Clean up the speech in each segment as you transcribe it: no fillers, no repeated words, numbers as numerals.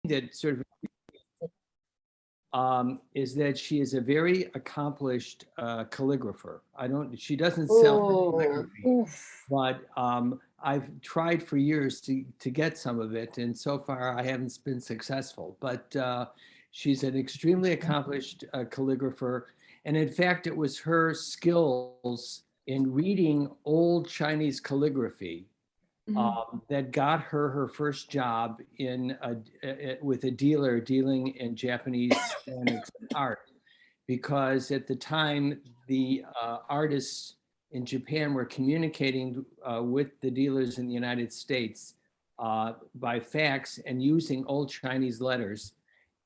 that sort of is that she is a very accomplished calligrapher. She doesn't sell calligraphy, but I've tried for years to get some of it, and so far I haven't been successful. But she's an extremely accomplished calligrapher, and in fact, it was her skills in reading old Chinese calligraphy that got her first job with a dealer dealing in Japanese ceramics and art, because at the time the artists in Japan were communicating with the dealers in the United States by fax and using old Chinese letters,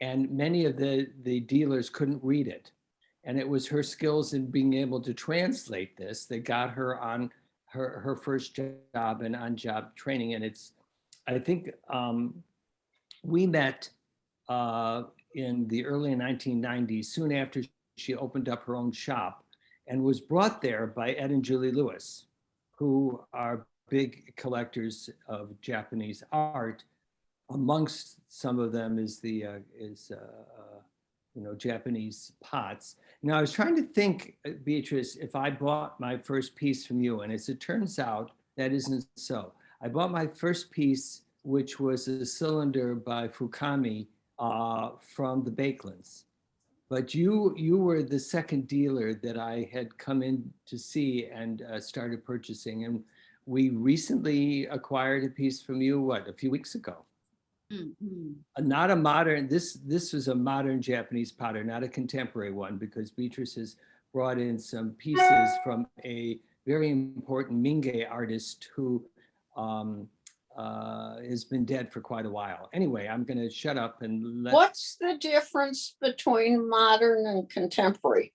and many of the dealers couldn't read it. And it was her skills in being able to translate this that got her on her first job and on-job training. And I think we met in the early 1990s, soon after she opened up her own shop, and was brought there by Ed and Julie Lewis, who are big collectors of Japanese art. Amongst some of them is Japanese pots. Now, I was trying to think, Beatrice, if I bought my first piece from you, and as it turns out, that isn't so. I bought my first piece, which was a cylinder by Fukami from the Bakelands. But you were the second dealer that I had come in to see and started purchasing. And we recently acquired a piece from you, a few weeks ago? Not a modern, this was a modern Japanese potter, not a contemporary one, because Beatrice has brought in some pieces from a very important Mingei artist who has been dead for quite a while. Anyway, I'm going to shut up and let... What's the difference between modern and contemporary?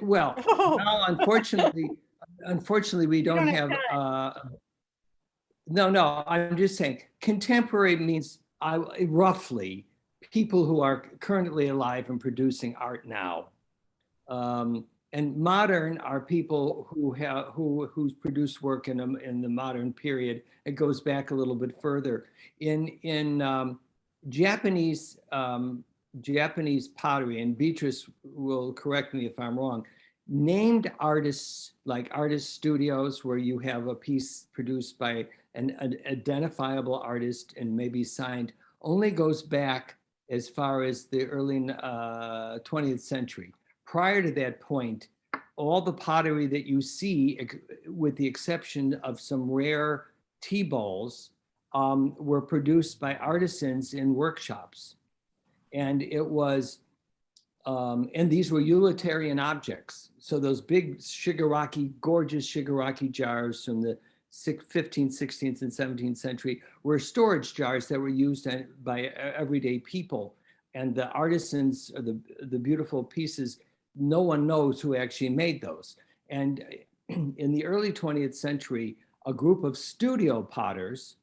Well, now, unfortunately, we don't have... No, I'm just saying contemporary means roughly people who are currently alive and producing art now. And modern are people who's produced work in the modern period. It goes back a little bit further. In Japanese pottery, and Beatrice will correct me if I'm wrong, named artists, like artist studios where you have a piece produced by an identifiable artist and maybe signed, only goes back as far as the early 20th century. Prior to that point, all the pottery that you see, with the exception of some rare tea bowls, were produced by artisans in workshops. And it was, and these were utilitarian objects. So those big shigaraki, gorgeous shigaraki jars from the 15th, 16th, and 17th century were storage jars that were used by everyday people. And the artisans, or the beautiful pieces, no one knows who actually made those. And in the early 20th century, a group of studio potters,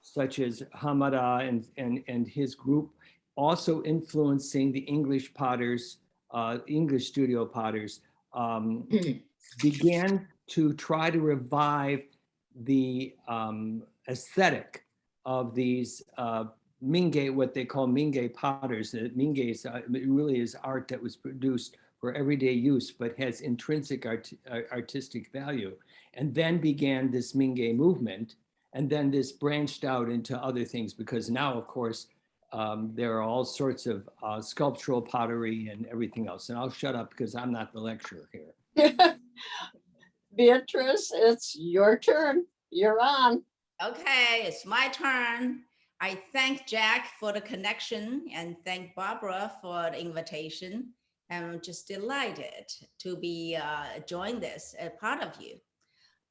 such as Hamada and his group, also influencing the English potters, English studio potters, began to try to revive the aesthetic of these Mingei, what they call Mingei potters. Mingei really is art that was produced for everyday use, but has intrinsic artistic value. And then began this Mingei movement. And then this branched out into other things, because now, of course, there are all sorts of sculptural pottery and everything else. And I'll shut up because I'm not the lecturer here. Beatrice, it's your turn. You're on. Okay, it's my turn. I thank Jack for the connection and thank Barbara for the invitation. I'm just delighted to be join this part of you.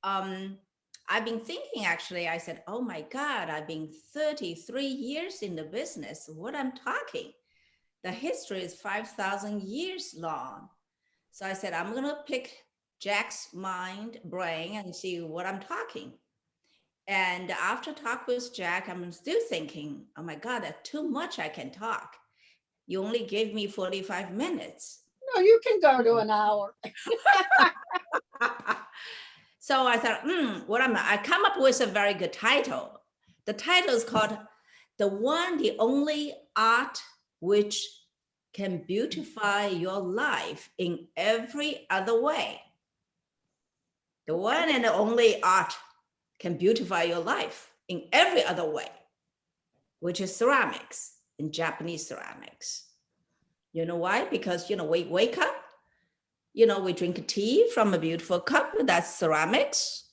I've been thinking, actually, I said, oh my God, I've been 33 years in the business. What I'm talking, the history is 5,000 years long. So I said, I'm gonna pick Jack's brain and see what I'm talking. And after talk with Jack, I'm still thinking, oh my God, that's too much I can talk. You only gave me 45 minutes. No, you can go to an hour. So I thought, I come up with a very good title. The title is called the only art which can beautify your life in every other way. The one and only art can beautify your life in every other way, which is ceramics, in Japanese ceramics. You know why? Because, we wake up, we drink tea from a beautiful cup, that's ceramics.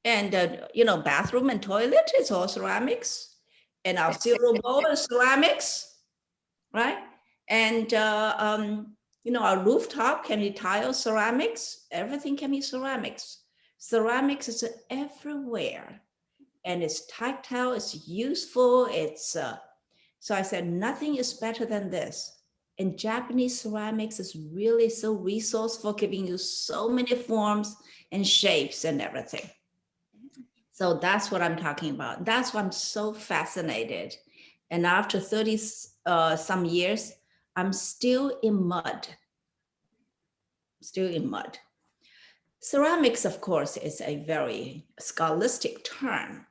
And, bathroom and toilet is all ceramics. And our cereal bowl is ceramics, right? And, our rooftop can be tile ceramics. Everything can be ceramics. Ceramics is everywhere. And it's tactile, it's useful, so I said, nothing is better than this. And Japanese ceramics is really so resourceful, giving you so many forms and shapes and everything. So that's what I'm talking about. That's why I'm so fascinated. And after 30 some years, I'm still in mud. Ceramics, of course, is a very scholastic term.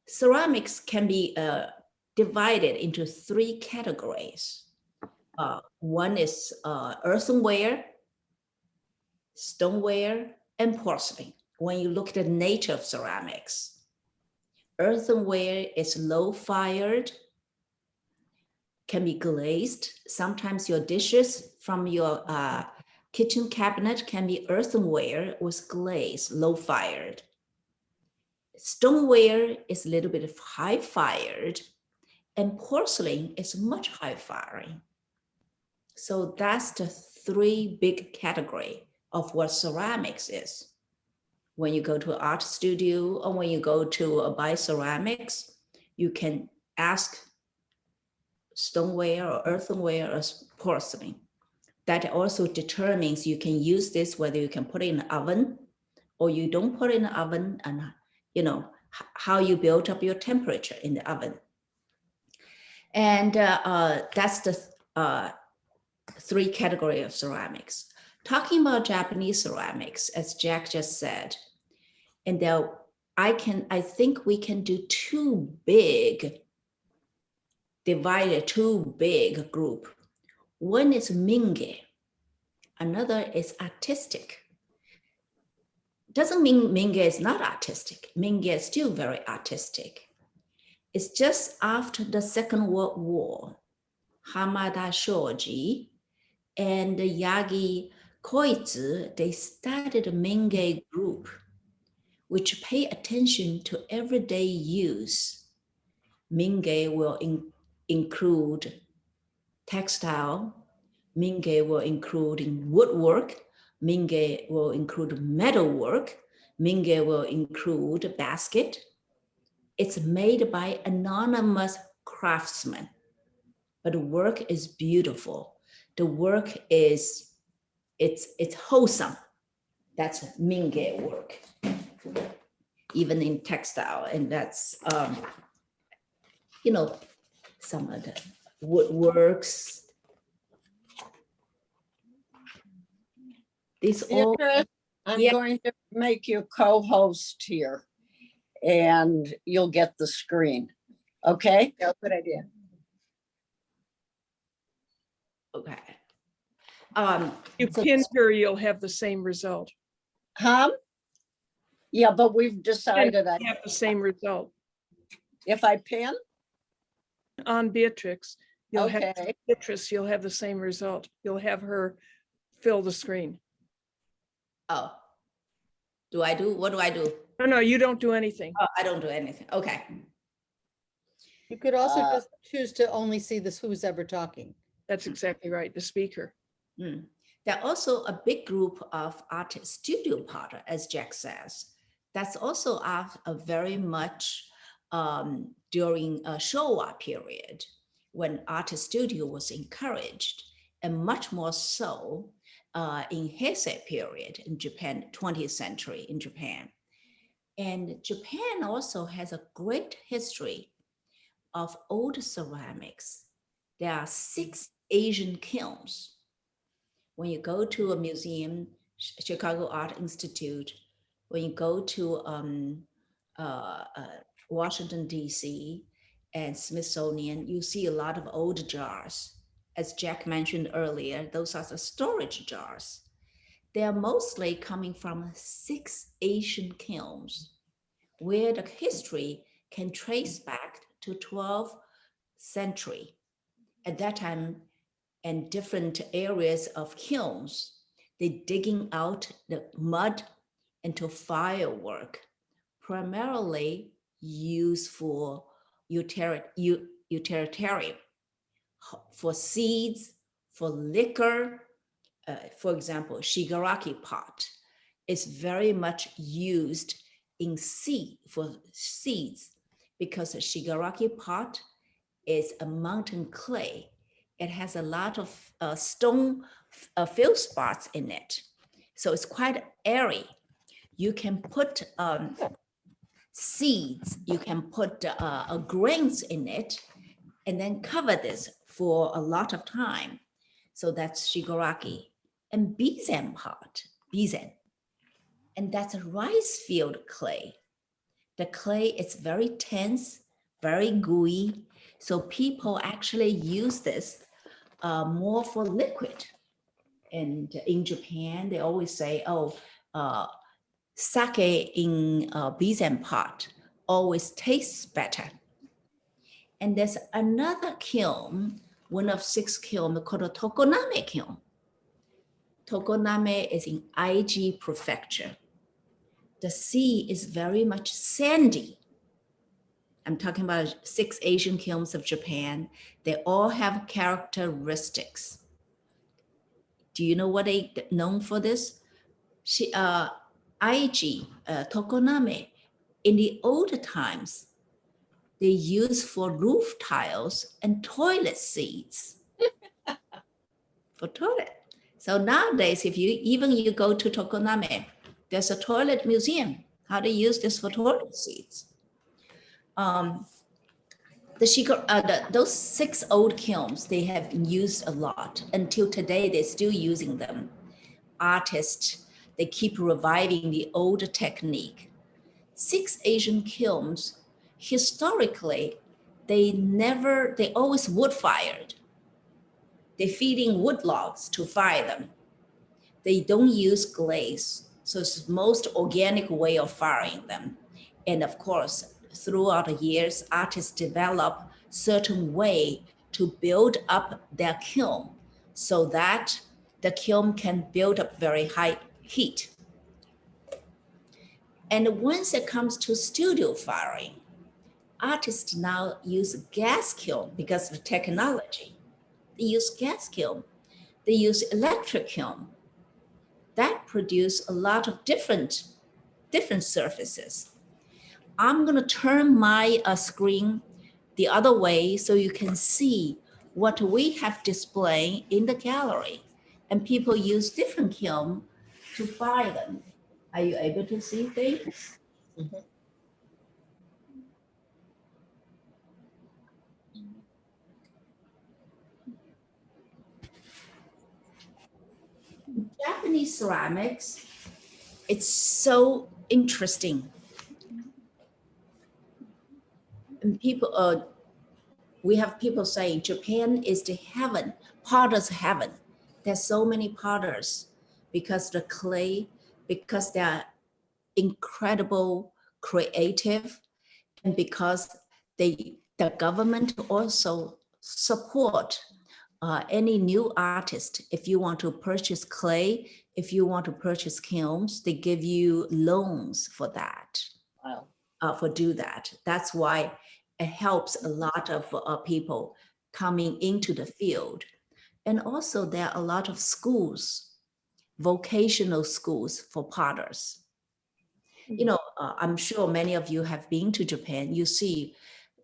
Ceramics can be divided into 3 categories. One is earthenware, stoneware, and porcelain. When you look at the nature of ceramics, earthenware is low-fired, can be glazed. Sometimes your dishes from your kitchen cabinet can be earthenware with glaze, low-fired. Stoneware is a little bit high-fired, and porcelain is much high-firing. So that's the 3 big category of what ceramics is. When you go to an art studio or when you go to buy ceramics, you can ask stoneware or earthenware or porcelain. That also determines you can use this, whether you can put it in the oven or you don't put it in the oven, and how you build up your temperature in the oven. And that's the 3 categories of ceramics. Talking about Japanese ceramics, as Jack just said, and I think we can do 2 big group. One is minge, another is artistic. Doesn't mean minge is not artistic. Minge is still very artistic. It's just after the Second World War, Hamada Shoji and Yagi Koitsu, they started a minge group, which pay attention to everyday use. Minge will include textile, minge will include woodwork, minge will include metalwork, minge will include basket. It's made by anonymous craftsmen, but the work is beautiful. The work is, it's wholesome. That's minge work, even in textile. And that's, some of the woodworks. These all, Beatrice, I'm going to make you co-host here and you'll get the screen. Okay? Yeah, good idea. okay. You So- pin her, you'll have the same result. Huh? Yeah, but we've decided You have the same result. if I pin, On Beatrice, you'll have okay. Beatrice, you'll have the same result. You'll have her fill the screen. Oh, what do I do? No, you don't do anything. Oh, I don't do anything. Okay. You could also Uh, just choose to only see this who's ever talking. That's exactly right, the speaker. Mm. There are also a big group of art studio potter, as Jack says. That's also a very much during a Showa period when art studio was encouraged, and much more so in Heisei period in Japan, 20th century in Japan. And Japan also has a great history of old ceramics. There are 6 Asian kilns. When you go to a museum, Chicago Art Institute, when you go to Washington, D.C., and Smithsonian, you see a lot of old jars. As Jack mentioned earlier, those are the storage jars. They are mostly coming from 6 Asian kilns, where the history can trace back to 12th century. At that time, in different areas of kilns, they digging out the mud into firework, primarily used for utilitarian, for seeds, for liquor. For example, shigaraki pot is very much used for seeds, because a shigaraki pot is a mountain clay. It has a lot of stone field spots in it. So it's quite airy. You can put seeds, you can put grains in it, and then cover this for a lot of time. So that's shigaraki. And bizen pot, bizen. And that's a rice field clay. The clay is very tense, very gooey. So people actually use this more for liquid. And in Japan, they always say, oh, sake in bizen pot always tastes better. And there's another kiln, one of 6 kilns called a Tokoname kiln. Tokoname is in Aichi Prefecture. The sea is very much sandy. I'm talking about 6 Asian kilns of Japan. They all have characteristics. Do you know what they known for this? Aichi, Tokoname, in the old times, they used for roof tiles and toilet seats. For toilet. So nowadays, if you go to Tokoname, there's a toilet museum, how to use this for toilet seats. Those 6 old kilns, they have been used a lot. Until today, they're still using them. Artists, they keep reviving the old technique. 6 Asian kilns, historically, they always wood fired. They're feeding wood logs to fire them. They don't use glaze. So it's the most organic way of firing them. And of course, throughout the years, artists develop certain way to build up their kiln so that the kiln can build up very high heat. And once it comes to studio firing, artists now use gas kiln because of technology. They use gas kiln. They use electric kiln. That produce a lot of different surfaces. I'm gonna turn my screen the other way so you can see what we have displayed in the gallery. And people use different kiln to fire them. Are you able to see things? Japanese ceramics, it's so interesting. And people, we have people saying Japan is the heaven, potter's heaven. There's so many potters because the clay, because they're incredible, creative, and because the government also support any new artist. If you want to purchase clay, if you want to purchase kilns, they give you loans for that. Wow. For do that. That's why it helps a lot of people coming into the field. And also there are a lot of schools, vocational schools for potters. You know, I'm sure many of you have been to Japan. You see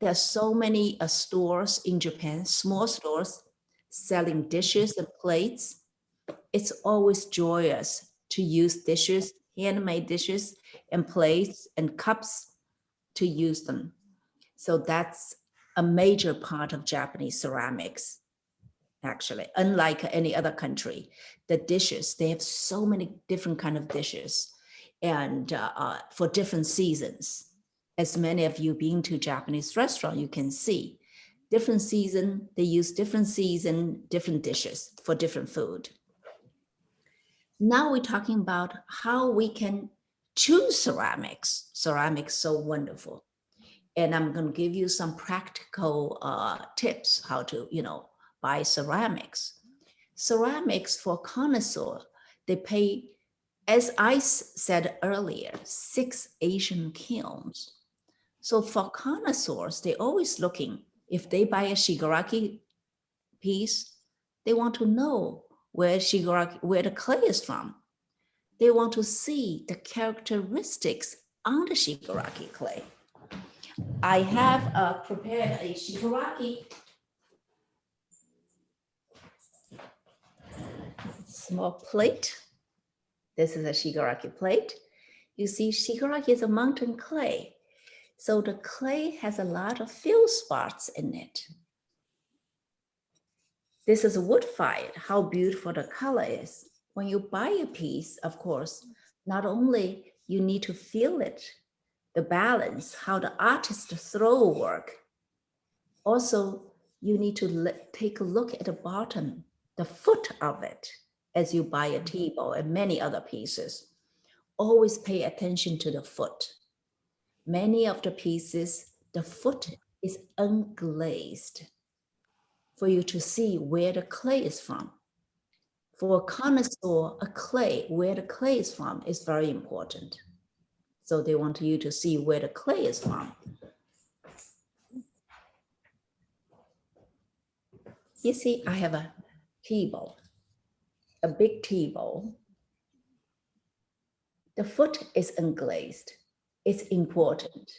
there's so many stores in Japan, small stores selling dishes and plates. It's always joyous to use dishes, handmade dishes and plates and cups to use them. So that's a major part of Japanese ceramics, actually. Unlike any other country, the dishes, they have so many different kind of dishes and for different seasons. as many of you been to Japanese restaurant, you can see different season, they use different season, different dishes for different food. Now we're talking about how we can choose ceramics. Ceramics so wonderful. And I'm going to give you some practical tips how to, buy ceramics. Ceramics for connoisseur, they pay, as I said earlier, 6 Asian kilns. So for connoisseurs, they're always looking, if they buy a shigaraki piece, they want to know where the clay is from. They want to see the characteristics on the shigaraki clay. I have prepared a shigaraki small plate. This is a shigaraki plate. You see, shigaraki is a mountain clay. So the clay has a lot of field spots in it. This is wood fired, how beautiful the color is. When you buy a piece, of course, not only you need to feel it, the balance, how the artist throw work. Also, you need to take a look at the bottom, the foot of it, as you buy a tea bowl and many other pieces. Always pay attention to the foot. Many of the pieces, the foot is unglazed for you to see where the clay is from. For a connoisseur, a clay, where the clay is from is very important. So they want you to see where the clay is from. You see, I have a tea bowl, a big tea bowl. The foot is unglazed. It's important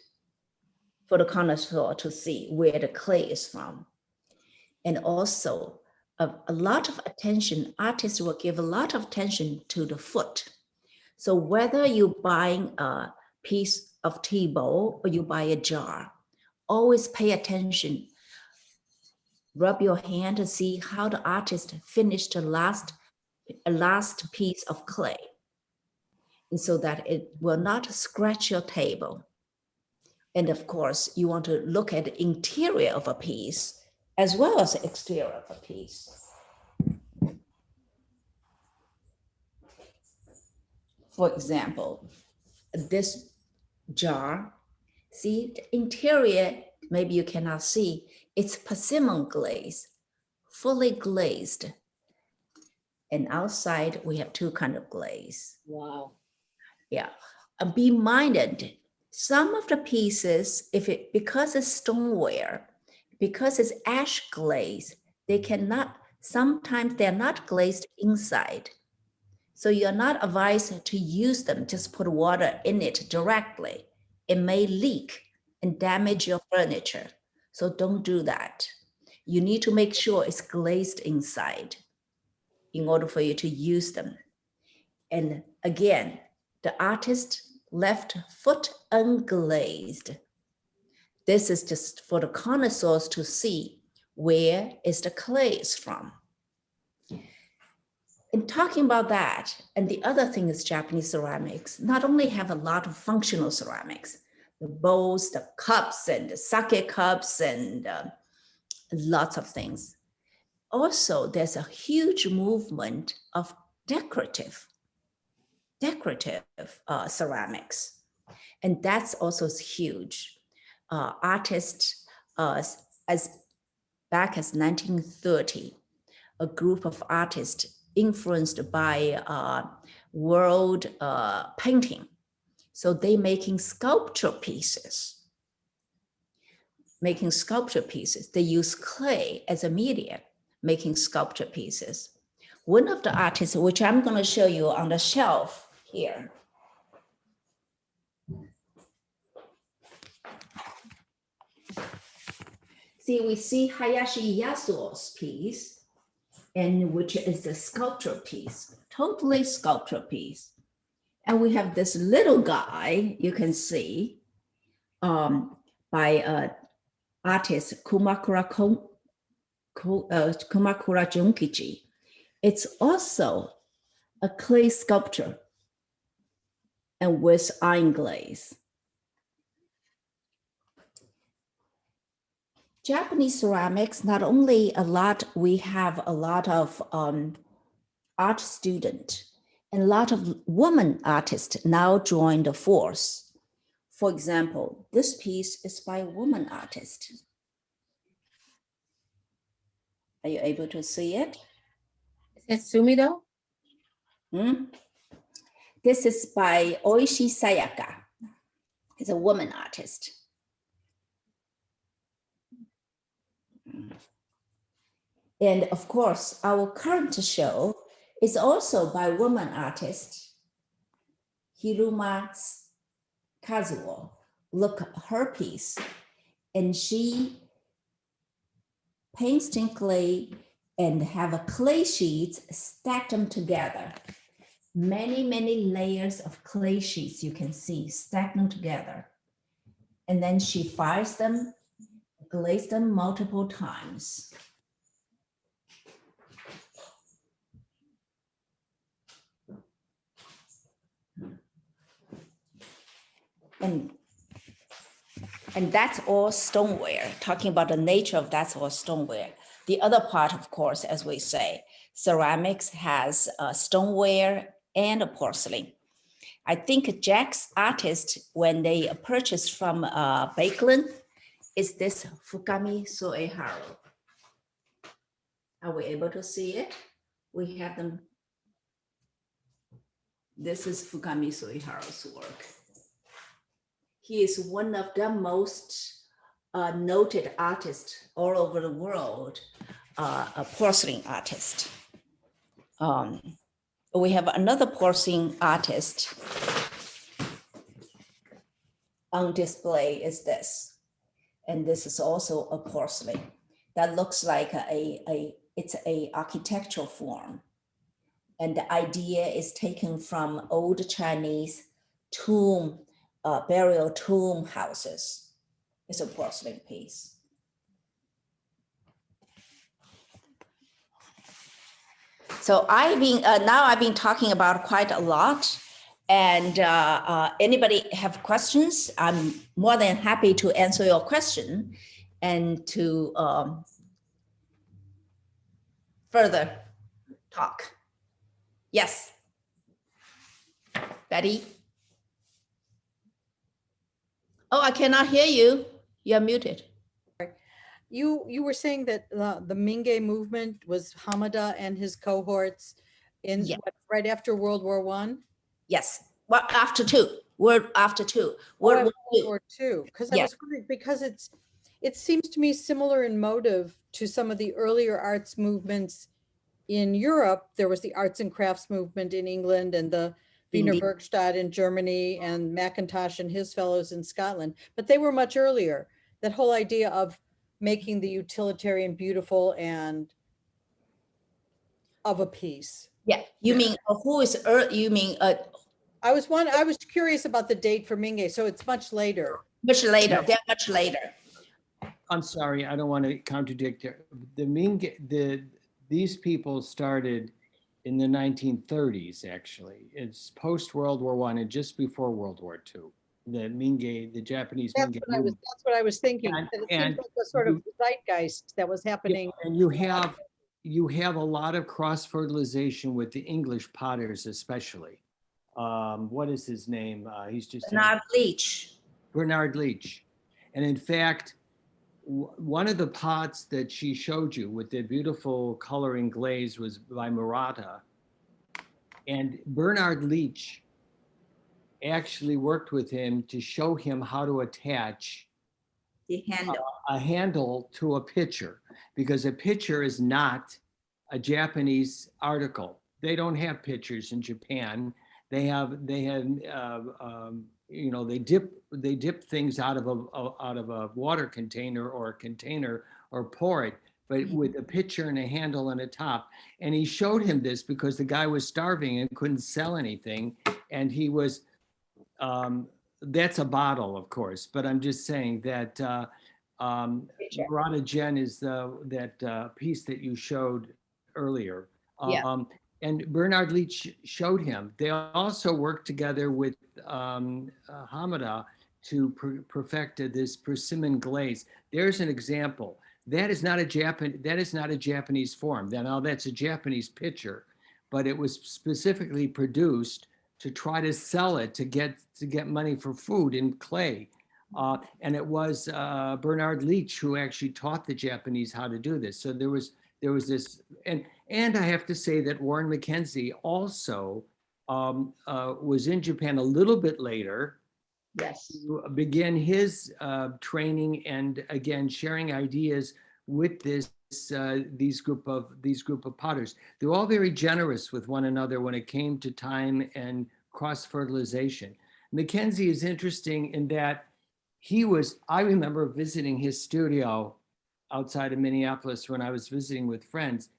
for the connoisseur to see where the clay is from. And also, a lot of attention, artists will give a lot of attention to the foot. So whether you're buying a piece of tea bowl or you buy a jar, always pay attention. Rub your hand to see how the artist finished the last piece of clay, and so that it will not scratch your table. And of course, you want to look at the interior of a piece as well as the exterior of a piece. For example, this jar, see the interior, maybe you cannot see, it's persimmon glaze, fully glazed. And outside we have 2 kinds of glaze. Wow. Yeah, and be minded, some of the pieces, because it's stoneware, because it's ash glaze, sometimes they're not glazed inside. So you're not advised to use them, just put water in it directly. It may leak and damage your furniture. So don't do that. You need to make sure it's glazed inside in order for you to use them. And again, the artist left foot unglazed. This is just for the connoisseurs to see where is the clay is from. In talking about that, and the other thing is Japanese ceramics not only have a lot of functional ceramics, the bowls, the cups, and the sake cups, and lots of things. Also, there's a huge movement of decorative ceramics. And that's also huge. Artists, as back as 1930, a group of artists influenced by world painting. So they making sculpture pieces. They use clay as a medium, making sculpture pieces. One of the artists, which I'm going to show you on the shelf here. See, we see Hayashi Yasuo's piece, and which is a sculpture piece, totally sculpture piece. And we have this little guy, you can see, by artist Kumakura Junkichi. It's also a clay sculpture and with iron glaze. Japanese ceramics, not only we have a lot of art student and a lot of women artists now join the force. For example, this piece is by a woman artist. Are you able to see it? Is it Sumido? Hmm? This is by Oishi Sayaka. It's a woman artist. And of course, our current show is also by woman artist, Hiruma Kazuo. Look at her piece. And she painstakingly and have a clay sheets, stack them together. Many, many layers of clay sheets you can see, stack them together. And then she fires them, glaze them multiple times. And that's all stoneware, talking about the nature of that's all stoneware. The other part, of course, as we say, ceramics has stoneware and a porcelain. I think Jack's artist, when they purchased from Bakeland, is this Fukami Soeharu. Are we able to see it? We have them. This is Fukami Soeharu's work. He is one of the most noted artists all over the world, a porcelain artist. We have another porcelain artist on display is this. And this is also a porcelain that looks like it's a architectural form. And the idea is taken from old Chinese tomb, burial tomb houses. It's a porcelain piece. So now I've been talking about quite a lot. And anybody have questions? I'm more than happy to answer your question and to further talk. Yes, Betty. Oh, I cannot hear you. You're muted. You were saying that the Mingei movement was Hamada and his cohorts in Yeah. right after World War I? Yes. Well, after two. World after two. World World War War II. Because I Yeah. was wondering, because it seems to me similar in motive to some of the earlier arts movements in Europe. There was the arts and crafts movement in England and the Wiener Indeed. Werkstatt in Germany and Mackintosh and his fellows in Scotland, but they were much earlier. That whole idea of making the utilitarian beautiful and of a piece. Yeah. You mean who is you mean I was curious about the date for Mingei, so it's much later. much later? Yeah. They're much later. I'm sorry, I don't want to contradict you. These people started in the 1930s, actually. It's post-World War I and just before World War II. The Japanese Mingei movement. That's what I was thinking. And- It seems and like a sort of zeitgeist that was happening. And you have a lot of cross-fertilization with the English potters, especially. What is his name? He's just Bernard Leach. Bernard Leach. And in fact, one of the pots that she showed you with the beautiful coloring glaze was by Murata. And Bernard Leach actually worked with him to show him how to attach The handle. a handle to a pitcher, because a pitcher is not a Japanese article. They don't have pitchers in Japan. They dip things out of a water container or a container or pour it, but with a pitcher and a handle on the top. And he showed him this because the guy was starving and couldn't sell anything. And he was, that's a bottle, of course, but I'm just saying that Murata Gen is that piece that you showed earlier. Yeah. And Bernard Leach showed him. They also worked together with Hamada to perfect this persimmon glaze. There's an example. That is not a Japanese form. Now that's a Japanese picture, but it was specifically produced to try to sell it to get money for food in clay. And it was Bernard Leach who actually taught the Japanese how to do this. So there was this, and I have to say that Warren McKenzie also was in Japan a little bit later. Yes. To begin his training and again sharing ideas with these group of potters. They're all very generous with one another when it came to time and cross fertilization. Mackenzie is interesting in that I remember visiting his studio outside of Minneapolis when I was visiting with friends.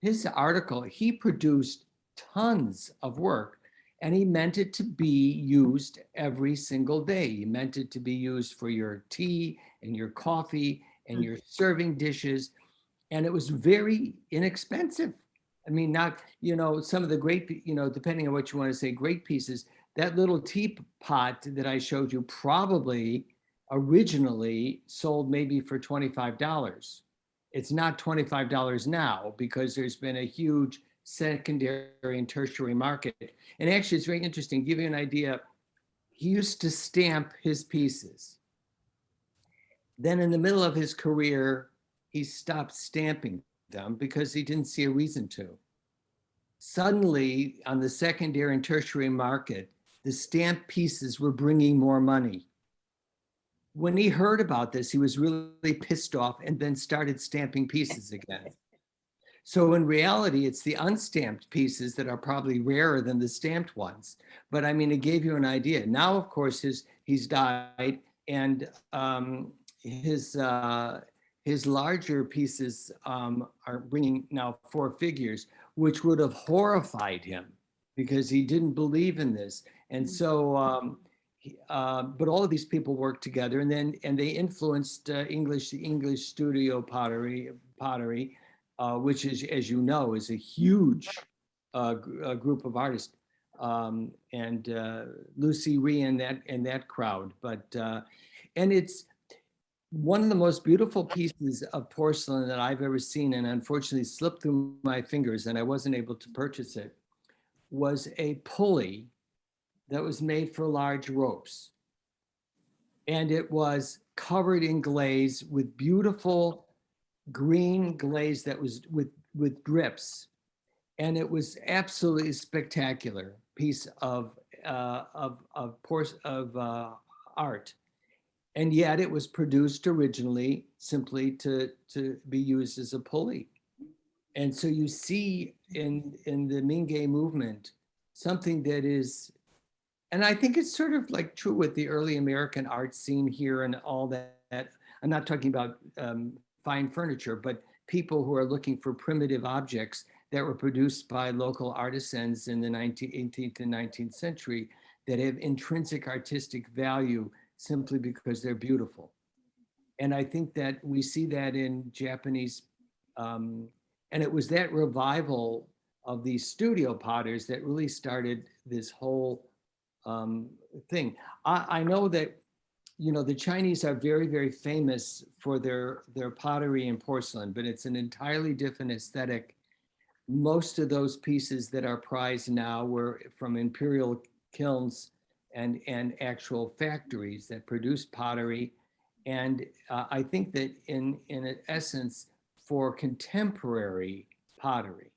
His article, he produced tons of work and he meant it to be used every single day. He meant it to be used for your tea and your coffee and your serving dishes. And it was very inexpensive. I mean, not, some of the great, depending on what you want to say, great pieces, that little teapot that I showed you probably originally sold maybe for $25. It's not $25 now because there's been a huge secondary and tertiary market. And actually, it's very interesting. Give you an idea. He used to stamp his pieces. Then in the middle of his career, he stopped stamping them because he didn't see a reason to. Suddenly, on the secondary and tertiary market, the stamp pieces were bringing more money. When he heard about this, he was really pissed off and then started stamping pieces again. So in reality, it's the unstamped pieces that are probably rarer than the stamped ones. But I mean, it gave you an idea. Now, of course, he's died, and his larger pieces are bringing now 4 figures, which would have horrified him because he didn't believe in this. And so, but all of these people worked together, and they influenced the English studio pottery, which is, as you know, is a huge group of artists, and Lucy Rhee and that crowd. But and it's one of the most beautiful pieces of porcelain that I've ever seen, and unfortunately slipped through my fingers, and I wasn't able to purchase it. Was a pulley that was made for large ropes, and it was covered in glaze with beautiful green glaze that was with drips, and it was absolutely spectacular piece of art. And yet it was produced originally simply to be used as a pulley. And so you see in the Mingei movement something that is, and I think it's sort of like true with the early American art scene here and all that. I'm not talking about fine furniture, but people who are looking for primitive objects that were produced by local artisans in the 18th and 19th century that have intrinsic artistic value simply because they're beautiful. And I think that we see that in Japanese, and it was that revival of these studio potters that really started this whole thing. I know that, the Chinese are very, very famous for their pottery and porcelain, but it's an entirely different aesthetic. Most of those pieces that are prized now were from imperial kilns and actual factories that produce pottery. And I think that in essence, for contemporary pottery,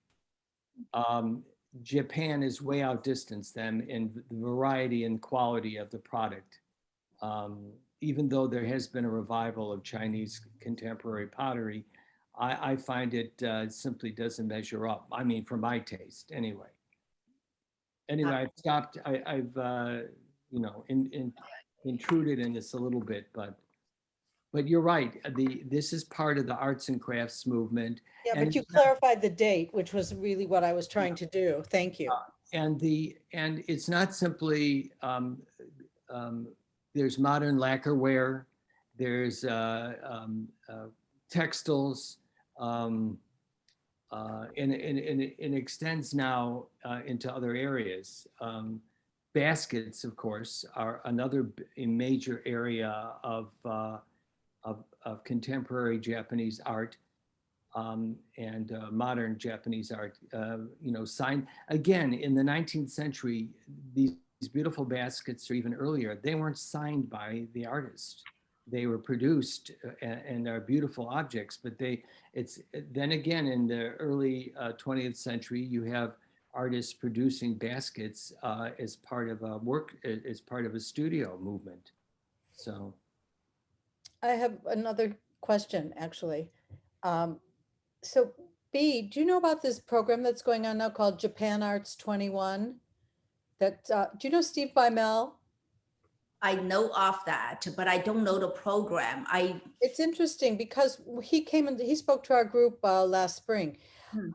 Japan is way outdistanced them in the variety and quality of the product. Even though there has been a revival of Chinese contemporary pottery, I find it simply doesn't measure up. I mean, for my taste, anyway. Anyway, I've stopped. I've intruded in this a little bit, but you're right. This is part of the arts and crafts movement. Yeah, And but you clarified the date, which was really what I was trying to do. Thank you. and it's not simply there's modern lacquerware, there's textiles, and it extends now into other areas. baskets, of course, are another major area of contemporary Japanese art and modern Japanese art. Signed again in the 19th century. These beautiful baskets, or even earlier, they weren't signed by the artist. They were produced and are beautiful objects, but then again in the early 20th century, you have artists producing baskets as part of a studio movement. So I have another question, actually. Um, so B, do you know about this program that's going on now called Japan Arts 21? That, do you know Steve Bimel? I know of that, but I don't know the program. It's interesting because he came and he spoke to our group last spring. Hmm.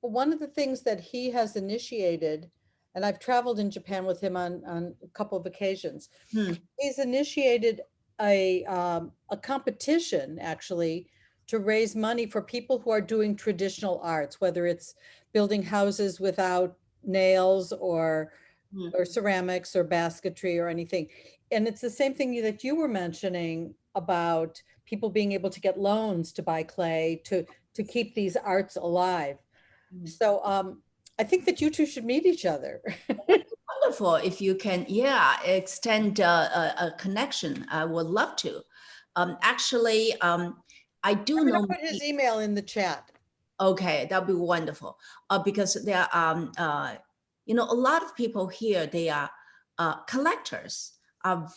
One of the things that he has initiated, and I've traveled in Japan with him on a couple of occasions, he's initiated a competition actually to raise money for people who are doing traditional arts, whether it's building houses without nails or ceramics or basketry or anything. And it's the same thing that you were mentioning about people being able to get loans to buy clay to keep these arts alive. So I think that you two should meet each other. Wonderful. If you can, yeah, extend a connection, I would love to. Actually, I do I'm know. gonna put his email in the chat. Okay, that'd be wonderful. Because there are, a lot of people here, they are collectors of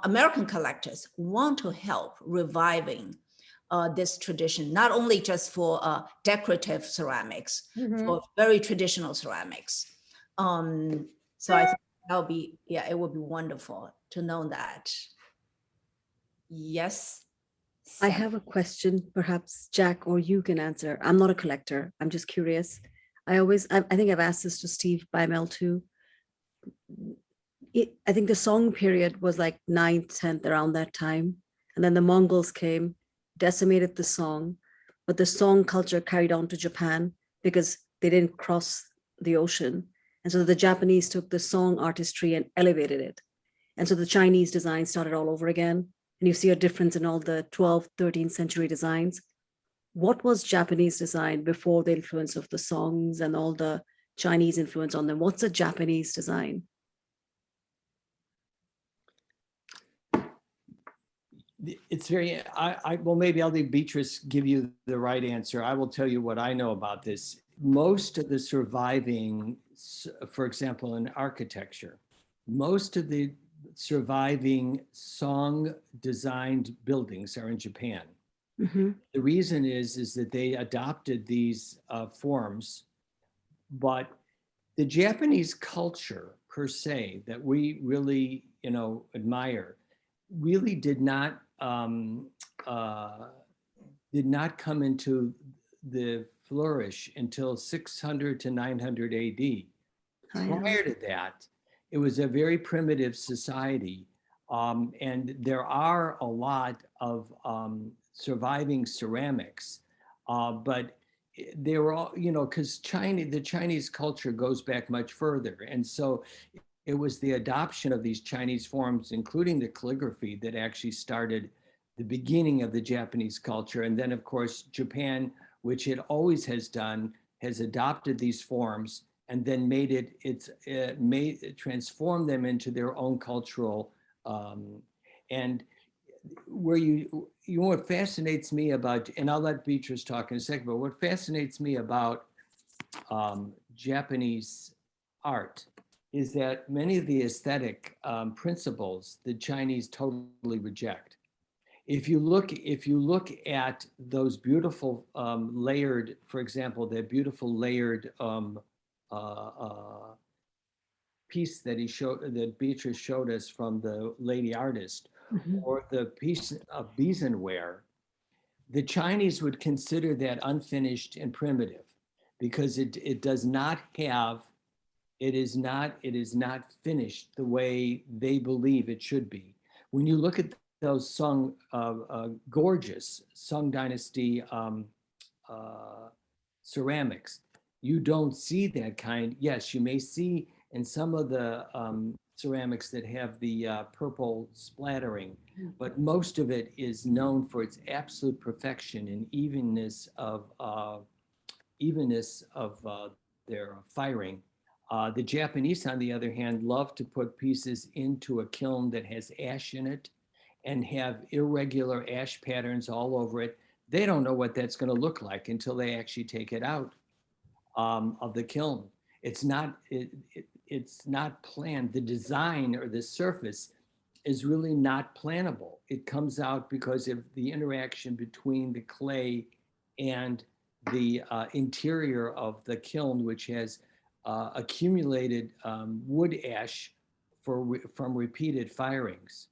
American collectors want to help reviving this tradition, not only just for decorative ceramics, for very traditional ceramics. So I think it would be wonderful to know that. Yes. I have a question, perhaps Jack or you can answer. I'm not a collector. I'm just curious. I think I've asked this to Steve Bimel too. I think the Song period was like 9th, 10th, around that time. And then the Mongols came, decimated the Song, but the Song culture carried on to Japan because they didn't cross the ocean. And so the Japanese took the Song artistry and elevated it. And so the Chinese design started all over again. And you see a difference in all the 12th, 13th century designs. What was Japanese design before the influence of the songs and all the Chinese influence on them? What's a Japanese design? It's very, well, maybe I'll leave Beatrice give you the right answer. I will tell you what I know about this. Most of the surviving, for example, in architecture, most of the surviving Song designed buildings are in Japan. Mm-hmm. The reason is that they adopted these forms, but the Japanese culture per se that we really, admire, really did not come into the flourish until 600 to 900 AD. Prior to that, it was a very primitive society, and there are a lot of surviving ceramics, but they were all, because the Chinese culture goes back much further, and so it was the adoption of these Chinese forms, including the calligraphy, that actually started the beginning of the Japanese culture. And then, of course, Japan, which it always has done, has adopted these forms and then transformed them into their own cultural. And what fascinates me about, and I'll let Beatrice talk in a second, but what fascinates me about Japanese art is that many of the aesthetic principles the Chinese totally reject. If you look at those beautiful layered, for example, that beautiful layered piece that Beatrice showed us from the lady artist, or the piece of Besenware, the Chinese would consider that unfinished and primitive because it does not have. It is not finished the way they believe it should be. When you look at those Song, gorgeous Song Dynasty ceramics, you don't see that kind. Yes, you may see and some of the ceramics that have the purple splattering, but most of it is known for its absolute perfection and evenness of their firing. The Japanese, on the other hand, love to put pieces into a kiln that has ash in it and have irregular ash patterns all over it. They don't know what that's going to look like until they actually take it out of the kiln. It's not planned. The design or the surface is really not plannable. It comes out because of the interaction between the clay and the interior of the kiln, which has accumulated wood ash from repeated firings.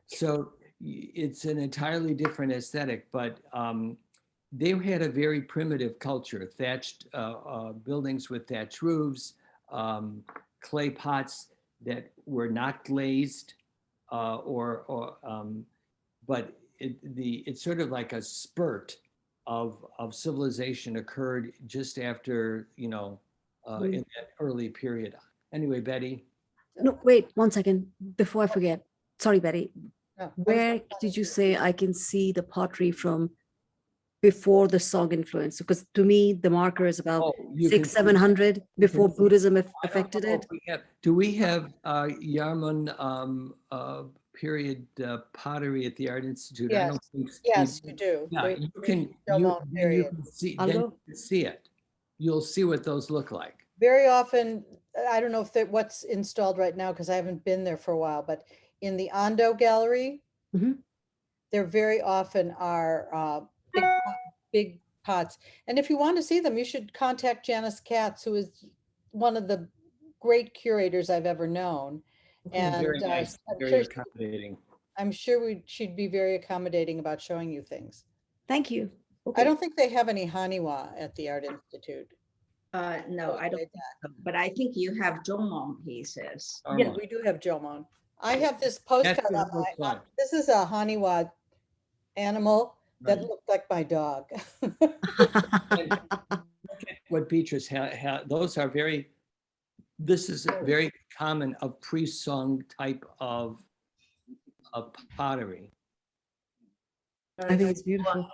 So it's an entirely different aesthetic, but they had a very primitive culture, thatched buildings with thatched roofs, clay pots that were not glazed, but it's sort of like a spurt of civilization occurred just after, in that early period. Anyway, Betty. No, wait 1 second before I forget. Sorry, Betty. No, Where did you say I can see the pottery from before the Song influence? Because to me, the marker is about You can 600-700 before see- Buddhism I don't affected know it. if we have- Do we have Yarman period pottery at the Art Institute? I Yes. don't think. Yes, you do. Yeah, We- you we can, show you, long then you period. can see, I'll then go. you can see it. You'll see what those look like. Very often, I don't know if that what's installed right now because I haven't been there for a while, but in the Ando Gallery, Mhm. there very often are big pots. And if you want to see them, you should contact Janice Katz, who is one of the great curators I've ever known. And Very nice, very accommodating. I'm sure she'd be very accommodating about showing you things. Thank you. I Okay. don't think they have any Haniwa at the Art Institute. No, I don't think so, but I think you have Zhongmong pieces. Yeah, we do have Jomon. I have this postcard That's what on it looks like. this is a Haniwa animal that Right. looked like my dog. What Beatrice had, those are this is very common of pre-sung type of pottery. I think it's beautiful.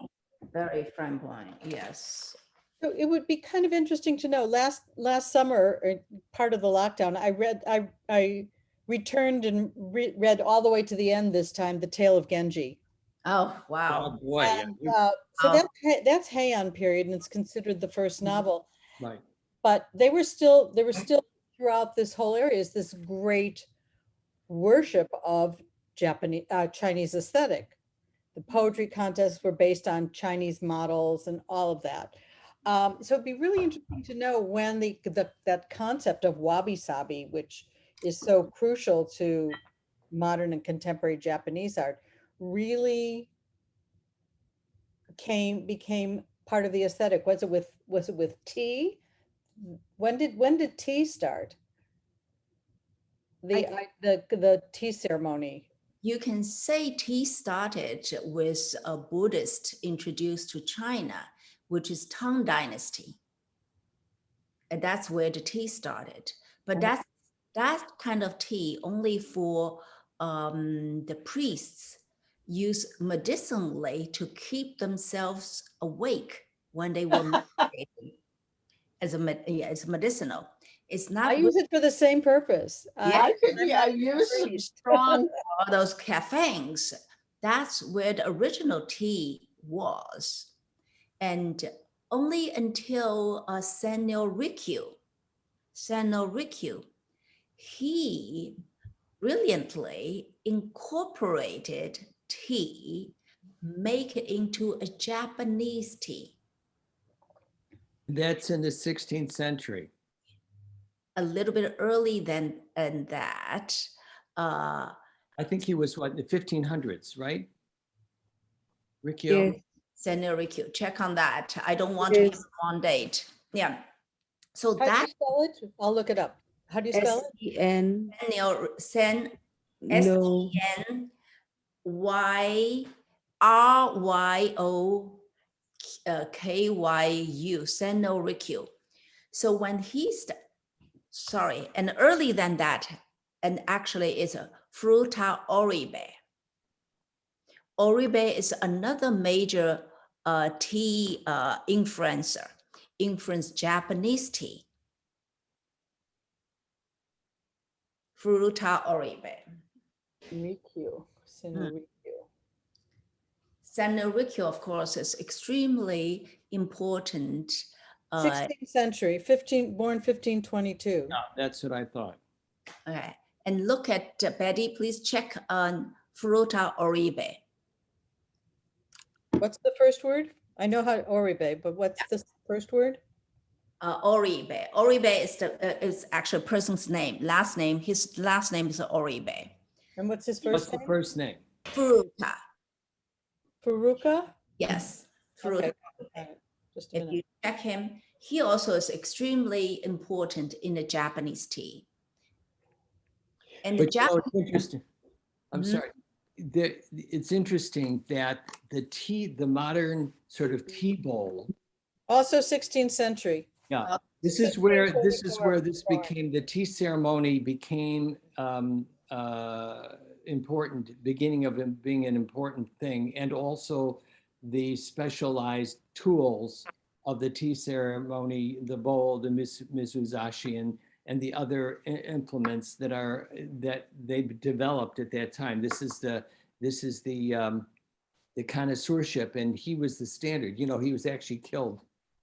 Very flamboyant, yes. So it would be kind of interesting to know, last summer, or part of the lockdown, I returned and read all the way to the end this time, The Tale of Genji. Oh, Oh, wow. boy, yeah. And, so Wow. that's Heian period, and it's considered the first novel. Right. But there were still throughout this whole area is this great worship of Chinese aesthetic. The poetry contests were based on Chinese models and all of that. So it'd be really interesting to know when that concept of wabi-sabi, which is so crucial to modern and contemporary Japanese art, really became part of the aesthetic. Was it with tea? When did tea start? The tea ceremony. You can say tea started with a Buddhist introduced to China, which is Tang Dynasty. And that's where the tea started. But that kind of tea only for the priests use medicinally to keep themselves awake when they were meditating as medicinal. It's not. I use it for the same purpose. Yeah, I use some strong, all those caffeines. That's where the original tea was. And only until Sanyo Rikyu, he brilliantly incorporated tea, make it into a Japanese tea. That's in the 16th century. A little bit early than that. I think he was what, in the 1500s, right? Rikyo? Yes. Sanyo Rikyu, check on that. I don't want to give Yes. on date. Yeah. So How do that you spell it? I'll look it up. How do you spell it? SEN. Sen No. SENYRYOKYU, Sanyo Rikyu. So when he sorry, and earlier than that, and actually it's a Fruta Oribe. Oribe is another major tea influenced Japanese tea. Fruta Oribe. Rikyu, Sinurikyu. Sanrikyo, of course, is extremely important. 16th century, born 1522. Yeah, that's what I thought. Okay. And look at Betty, please check on Fruta Oribe. What's the first word? I know how Oribe, but what's the first word? Oribe. Oribe is actually a person's name. Last name, his last name is Oribe. And what's his What's first the name? first name? Fruta. Furuka? Yes. Fruta. Okay. All right. Just a If you minute. check him, he also is extremely important in the Japanese tea. And the But you know, Japanese, it's interesting. I'm Mhm. sorry. It's interesting that the modern sort of tea bowl. Also 16th century. Yeah, this is where this 1624. became, the tea ceremony became important, beginning of it being an important thing, and also the specialized tools of the tea ceremony, the bowl, the mizuzashi, and the other implements that they developed at that time. This is the connoisseurship, and he was the standard. You know, he was actually killed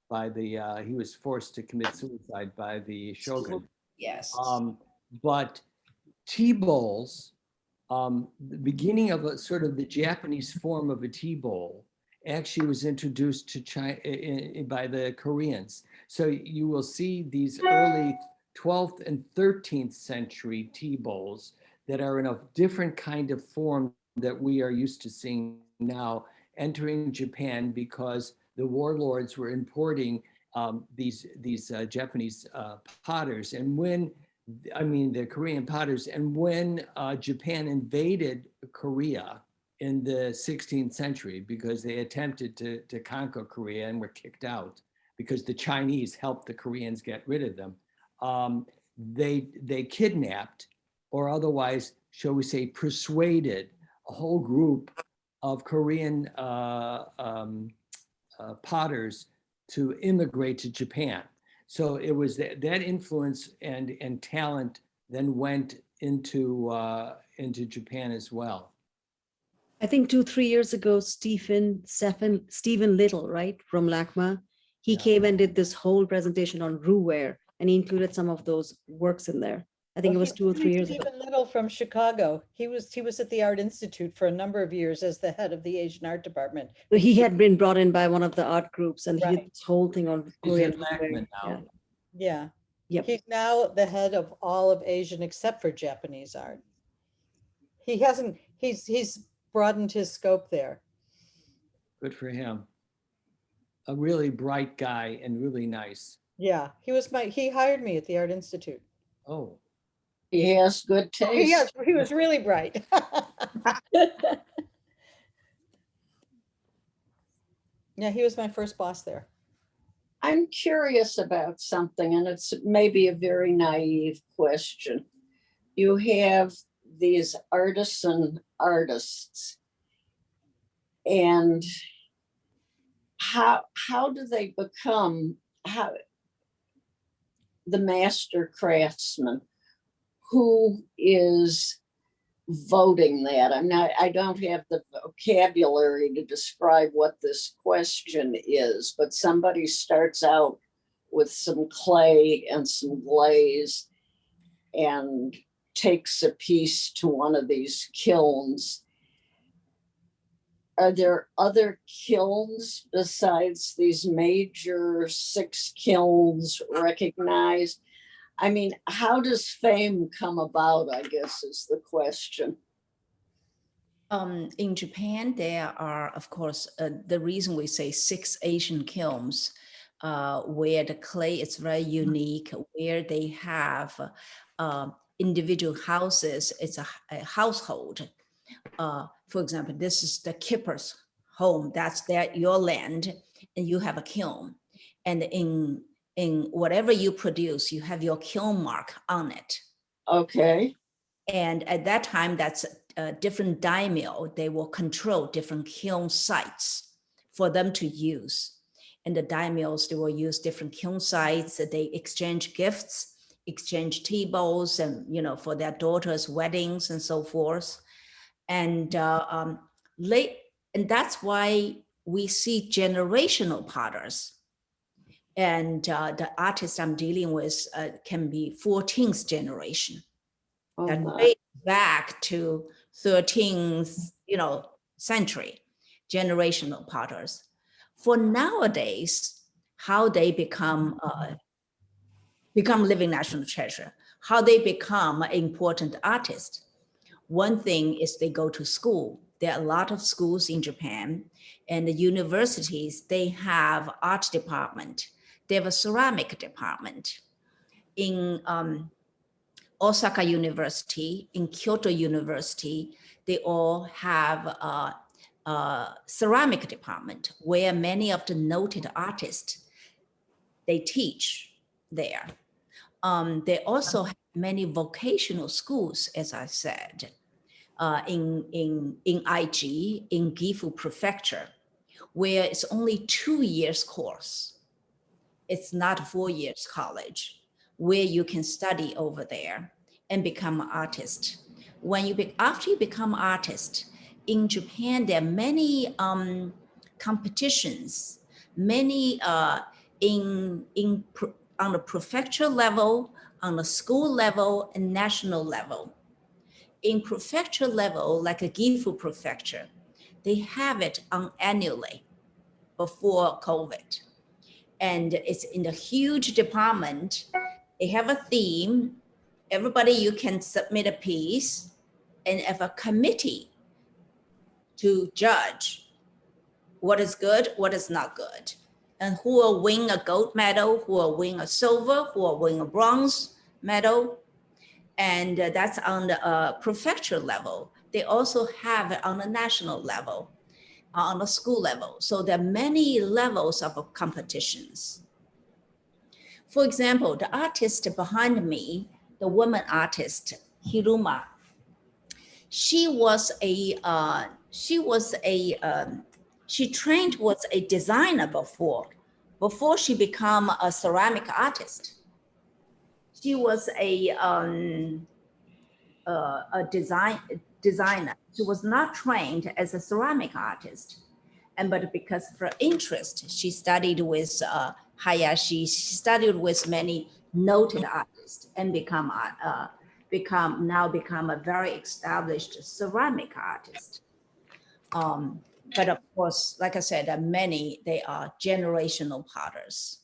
by he was forced to commit suicide by the shogun. yes. But tea bowls, the beginning of a sort of the Japanese form of a tea bowl actually was introduced to China by the Koreans. So you will see these early 12th and 13th century tea bowls that are in a different kind of form that we are used to seeing now entering Japan, because the warlords were importing these Japanese potters. And the Korean potters. And when Japan invaded Korea in the 16th century, because they attempted to conquer Korea and were kicked out because the Chinese helped the Koreans get rid of them, they kidnapped, or otherwise, shall we say, persuaded a whole group of Korean potters to immigrate to Japan. So it was that influence and talent then went into Japan as well. I think 2-3 years ago, Stephen Little, right, from LACMA, he Yeah. came and did this whole presentation on roux-ware, and he included some of those works in there. I think it was 2 or 3 years ago. Stephen Little from Chicago. He was at the Art Institute for a number of years as the head of the Asian art department. So he had been brought in by one of the art groups, and he Right. did this whole thing on He's Korean at roux-ware. LACMA now. Yeah. Yeah. Yep. He's now the head of all of Asian except for Japanese art. He's broadened his scope there. Good for him. A really bright guy and really nice. Yeah, he hired me at the Art Institute. Oh, He has good taste. He was really bright. Yeah, he was my first boss there. I'm curious about something, and it's maybe a very naive question. You have these artisan artists, and how do they become the master craftsman? Who is voting that? I don't have the vocabulary to describe what this question is, but somebody starts out with some clay and some glaze and takes a piece to one of these kilns. Are there other kilns besides these major 6 kilns recognized? I mean, how does fame come about, I guess, is the question. In Japan, there are, of course, the reason we say 6 Asian kilns, where the clay is very unique, where they have individual houses. It's a household. For example, this is the keeper's home. That's your land, and you have a kiln. And in in whatever you produce, you have your kiln mark on it. Okay. And at that time, that's a different daimyo. They will control different kiln sites for them to use. And the daimyos, they will use different kiln sites. They exchange gifts, exchange tea bowls, and for their daughters' weddings and so forth. And and that's why we see generational potters. And the artist I'm dealing with can be 14th generation. Oh, That my. dates back to 13th, century, generational potters. For nowadays, how they become living national treasure, how they become an important artist. One thing is they go to school. There are a lot of schools in Japan, and the universities, they have art department. They have a ceramic department. In Osaka University, in Kyoto University, they all have a ceramic department where many of the noted artists, they teach there. They also have many vocational schools, as I said, in Aichi, in Gifu Prefecture, where it's only 2 years course. It's not 4 years college, where you can study over there and become an artist. After you become an artist, in Japan, there are many competitions, many on the prefecture level, on the school level, and national level. In prefecture level, like a Gifu prefecture, they have it on annually before COVID. And it's in a huge department. They have a theme. Everybody, you can submit a piece and have a committee to judge what is good, what is not good, and who will win a gold medal, who will win a silver, who will win a bronze medal. And that's on the prefecture level. They also have it on the national level, on the school level. So there are many levels of competitions. For example, the artist behind me, the woman artist, Hiruma, she trained was a designer before she became a ceramic artist. She was a designer. She was not trained as a ceramic artist, but because of her interest, she studied with Hayashi. She studied with many noted artists and become a very established ceramic artist. But of course, like I said, many, they are generational potters.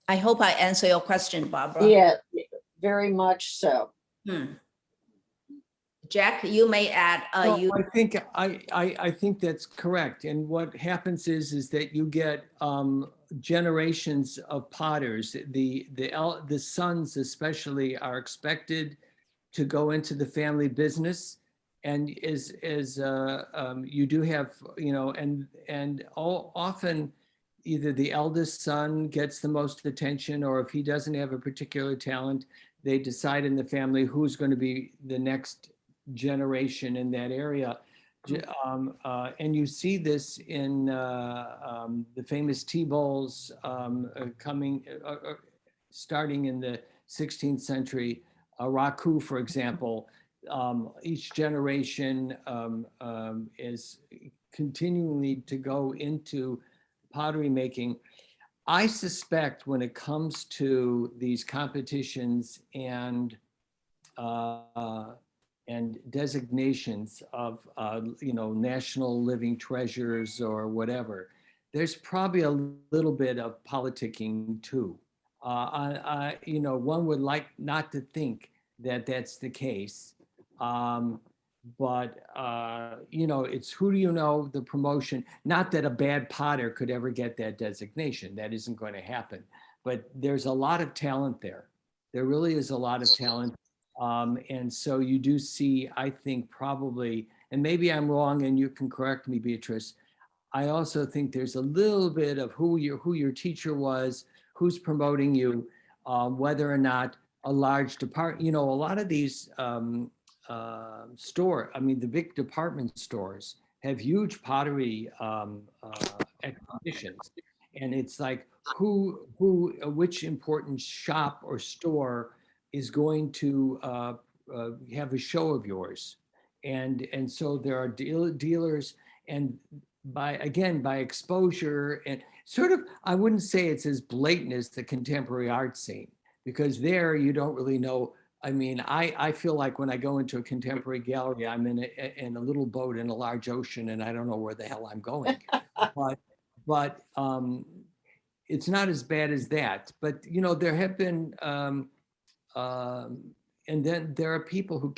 I hope I answer your question, Barbara. Yeah, very much so. Jack, you may add. No, I think that's correct. And what happens is that you get generations of potters. The sons especially are expected to go into the family business, and you do have, and often either the eldest son gets the most attention, or if he doesn't have a particular talent, they decide in the family who's going to be the next generation in that area. And you see this in the famous tea bowls starting in the 16th century. Raku, for example, each generation is continually to go into pottery making. I suspect when it comes to these competitions and designations of national living treasures or whatever, there's probably a little bit of politicking too. One would like not to think that that's the case, but it's who do you know, the promotion. Not that a bad potter could ever get that designation. That isn't going to happen. But there's a lot of talent there. There really is a lot of talent. And so you do see, I think probably, and maybe I'm wrong and you can correct me, Beatrice, I also think there's a little bit of who your teacher was, who's promoting you, whether or not a large department, a lot of these the big department stores have huge pottery exhibitions. And it's like which important shop or store is going to have a show of yours. And so there are dealers, and by exposure, and sort of, I wouldn't say it's as blatant as the contemporary art scene, because there you don't really know. I mean, I feel like when I go into a contemporary gallery, I'm in a little boat in a large ocean, and I don't know where the hell I'm going. but it's not as bad as that. But there have been, and then there are people who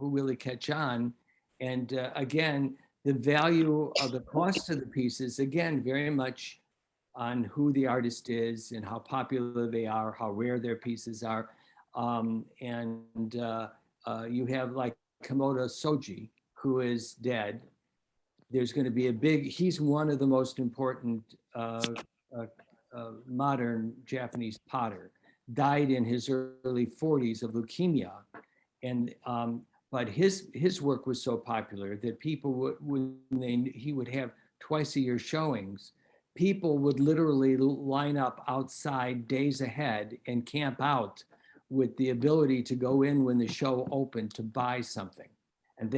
really catch on, and again, the value of the cost of the pieces, again, very much on who the artist is and how popular they are, how rare their pieces are. You have like Komodo Soji, who is dead. There's going to be he's one of the most important modern Japanese potter, died in his early 40s of leukemia. And but his work was so popular that people he would have twice a year showings. People would literally line up outside days ahead and camp out with the ability to go in when the show opened to buy something. And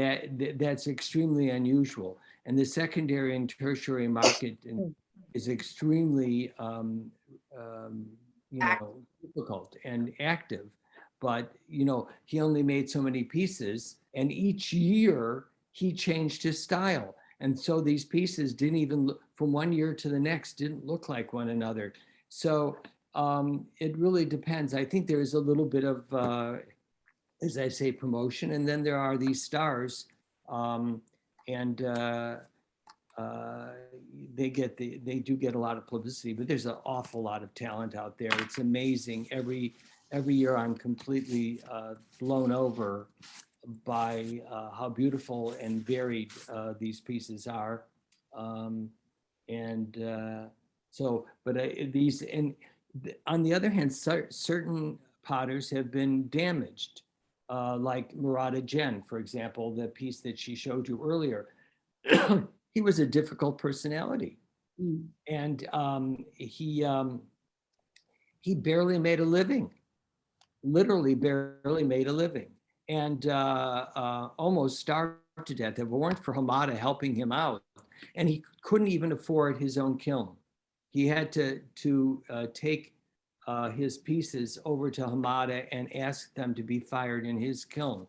that's extremely unusual. And the secondary and tertiary market is extremely difficult and active. But he only made so many pieces, and each year he changed his style. And so these pieces didn't even look, from one year to the next, didn't look like one another. So it really depends. I think there is a little bit of, as I say, promotion, and then there are these stars, and they do get a lot of publicity. But there's an awful lot of talent out there. It's amazing. Every year I'm completely blown over by how beautiful and varied these pieces are. On the other hand, certain potters have been damaged, like Murata Jen, for example, the piece that she showed you earlier. He was a difficult personality, and he barely made a living, literally barely made a living, and almost starved to death. If it weren't for Hamada helping him out, and he couldn't even afford his own kiln. He had to take his pieces over to Hamada and ask them to be fired in his kiln.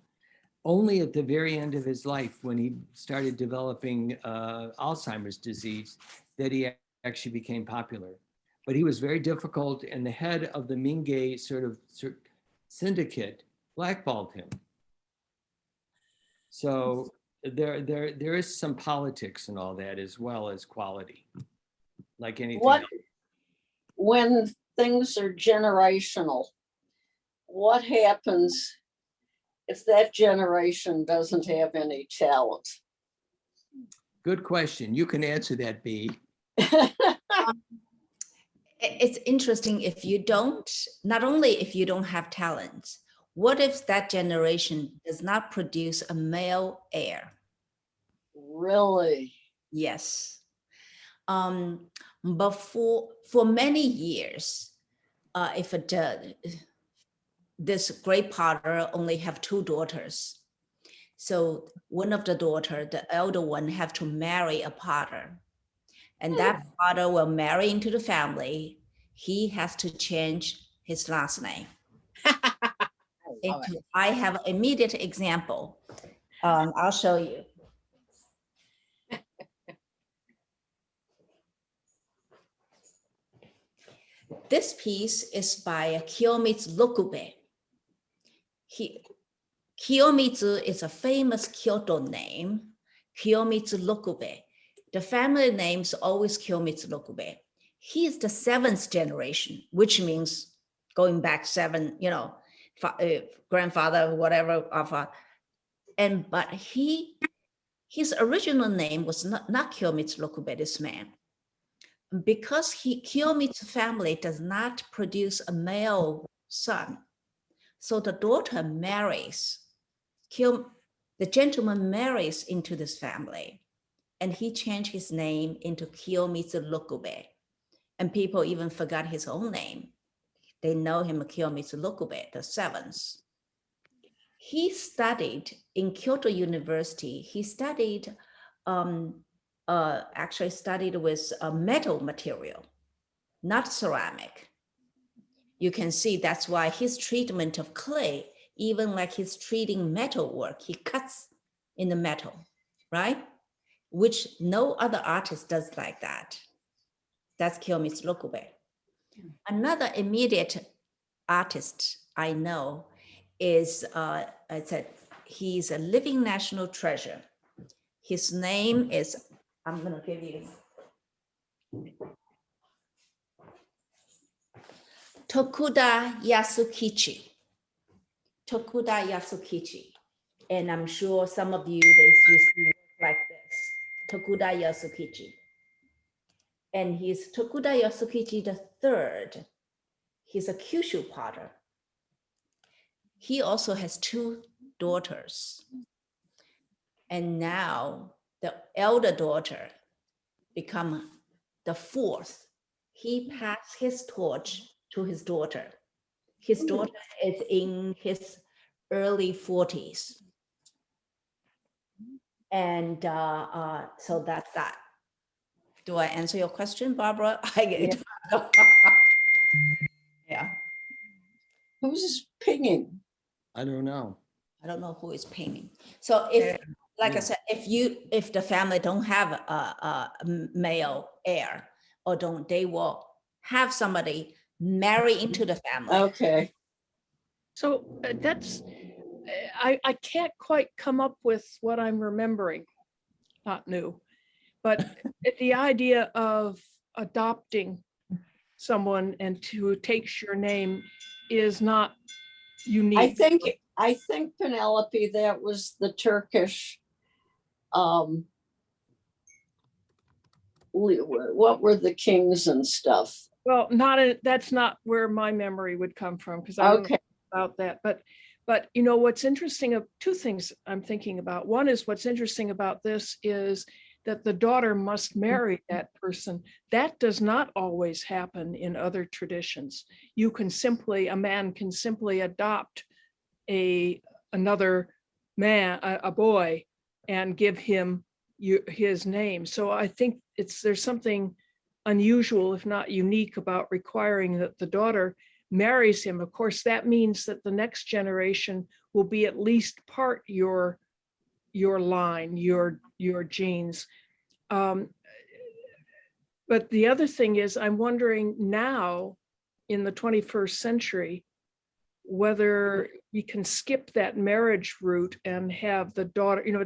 Only at the very end of his life, when he started developing Alzheimer's disease, that he actually became popular. But he was very difficult, and the head of the Mingei sort of syndicate blackballed him. So there is some politics and all that, as well as quality, like anything else. When things are generational, what happens if that generation doesn't have any talent? Good question. You can answer that, B. It's interesting if you don't, not only if you don't have talent, what if that generation does not produce a male heir? Really? Yes. But for many years, if this great potter only have two daughters, so one of the daughter, the elder one, have to marry a potter, and that potter will marry into the family. He has to change his last name. I have an immediate example. I'll show you. This piece is by Kiyomitsu Rokube. Kiyomitsu is a famous Kyoto name, Kiyomitsu Rokube. The family name is always Kiyomitsu Rokube. He is the 7th generation, which means going back 7, grandfather, whatever. But he his original name was not Kiyomitsu Rokube, this man. Because Kiyomitsu family does not produce a male son, so the daughter marries, the gentleman marries into this family, and he changed his name into Kiyomitsu Rokube. And people even forgot his own name. They know him Kiyomitsu Rokube, the seventh. He studied in Kyoto University. He studied, actually studied with a metal material, not ceramic. You can see that's why his treatment of clay, even like he's treating metal work, he cuts in the metal, right? Which no other artist does like that. That's Kiyomitsu Rokube. Another immediate artist I know is, I said, he's a living national treasure. His name is, I'm gonna give you, Tokuda Yasukichi. Tokuda Yasukichi. And I'm sure some of you, you see like this, Tokuda Yasukichi. And he's Tokuda Yasukichi the third. He's a Kyushu potter. He also has 2 daughters. And now the elder daughter become the 4th. He passed his torch to his daughter. His daughter is in his early 40s. And so that's that. Do I answer your question, Barbara? Yeah. Who's pinging? I don't know. I don't know who is paying. So if, like I said, if the family don't have a male heir, or they will have somebody marry into the family. Okay. So that's, I can't quite come up with what I'm remembering, not new, but the idea of adopting someone and who takes your name is not unique. I think Penelope, that was the Turkish, what were the kings and stuff? Well, that's not where my memory would come from, because I don't know about that. But you know, what's interesting of 2 things I'm thinking about. One is, what's interesting about this is that the daughter must marry that person. That does not always happen in other traditions. A man can simply adopt another man, a boy, and give him his name. So I think there's something unusual, if not unique, about requiring that the daughter marries him. Of course, that means that the next generation will be at least part your line, your genes. But the other thing is, I'm wondering now in the 21st century, whether we can skip that marriage route and have the daughter, you know,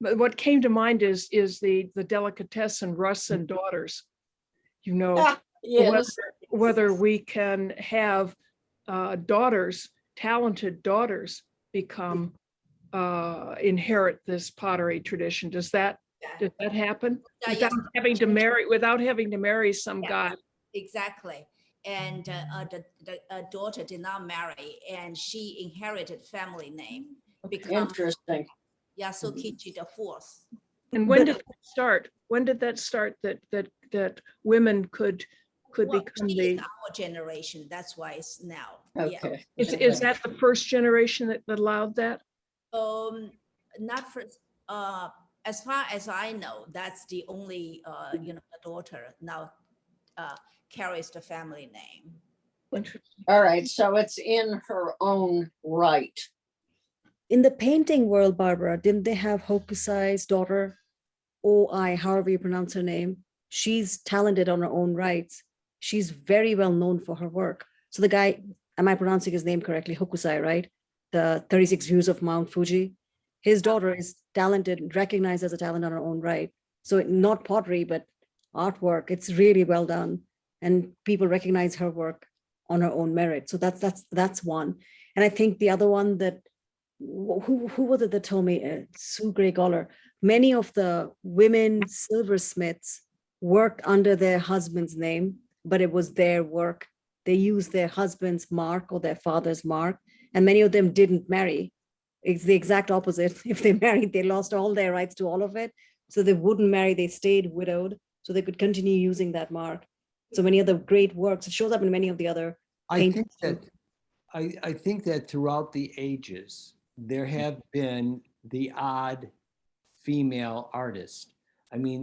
what came to mind is the delicatessen Russ and daughters, you know, Yes. whether we can have daughters, talented daughters, become inherit this pottery tradition. Does that happen without having to marry some guy? Exactly. And the daughter did not marry, and she inherited family name. Interesting. Yasukichi the 4th. And when did that start? When did that start that women could become the our generation? That's why it's now. Okay. Yeah. Is that the first generation that allowed that? Not first. As far as I know, that's the only the daughter now carries the family name. All right, so it's in her own right. In the painting world, Barbara, didn't they have Hokusai's daughter, Oi, however you pronounce her name? She's talented on her own rights. She's very well known for her work. So the guy, am I pronouncing his name correctly? Hokusai, right? The 36 Views of Mount Fuji. His daughter is talented, recognized as a talent on her own right. So not pottery, but artwork. It's really well done. And people recognize her work on her own merit. So that's one. And I think the other one that, who was it that told me? Sue Gray Goller many of the women silversmiths worked under their husband's name, but it was their work. They used their husband's mark or their father's mark, and many of them didn't marry. It's the exact opposite. If they married, they lost all their rights to all of it. So they wouldn't marry, they stayed widowed, so they could continue using that mark. So many of the great works, it shows up in many of the other I think paintings. that I think that throughout the ages, there have been the odd female artist. I mean,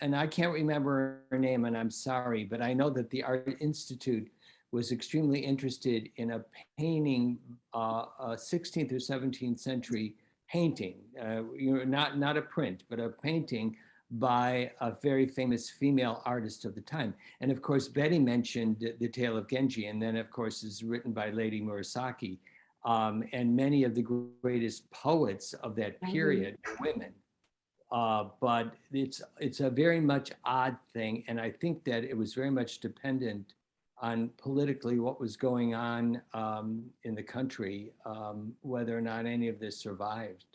and I can't remember her name, and I'm sorry, but I know that the Art Institute was extremely interested in a painting, a 16th or 17th century painting, not a print, but a painting by a very famous female artist of the time. And of course, Betty mentioned The Tale of Genji, and then of course is written by Lady Murasaki. And many of the greatest poets of that period are women. But it's a very much odd thing. And I think that it was very much dependent on politically what was going on in the country, whether or not any of this survived.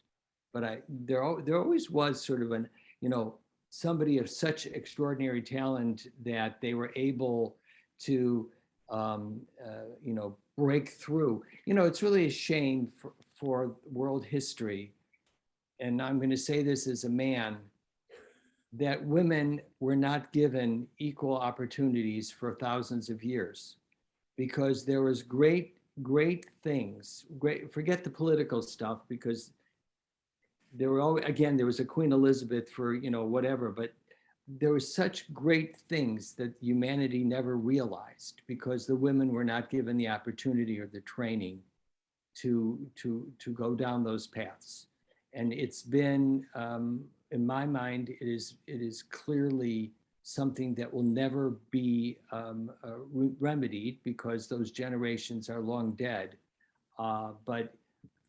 But there always was sort of somebody of such extraordinary talent that they were able to, break through. It's really a shame for world history, and I'm going to say this as a man, that women were not given equal opportunities for thousands of years, because there was great things. Forget the political stuff, because there were always, again, there was a Queen Elizabeth for, whatever, but there were such great things that humanity never realized because the women were not given the opportunity or the training to go down those paths. And it's been, in my mind, it is clearly something that will never be remedied, because those generations are long dead. But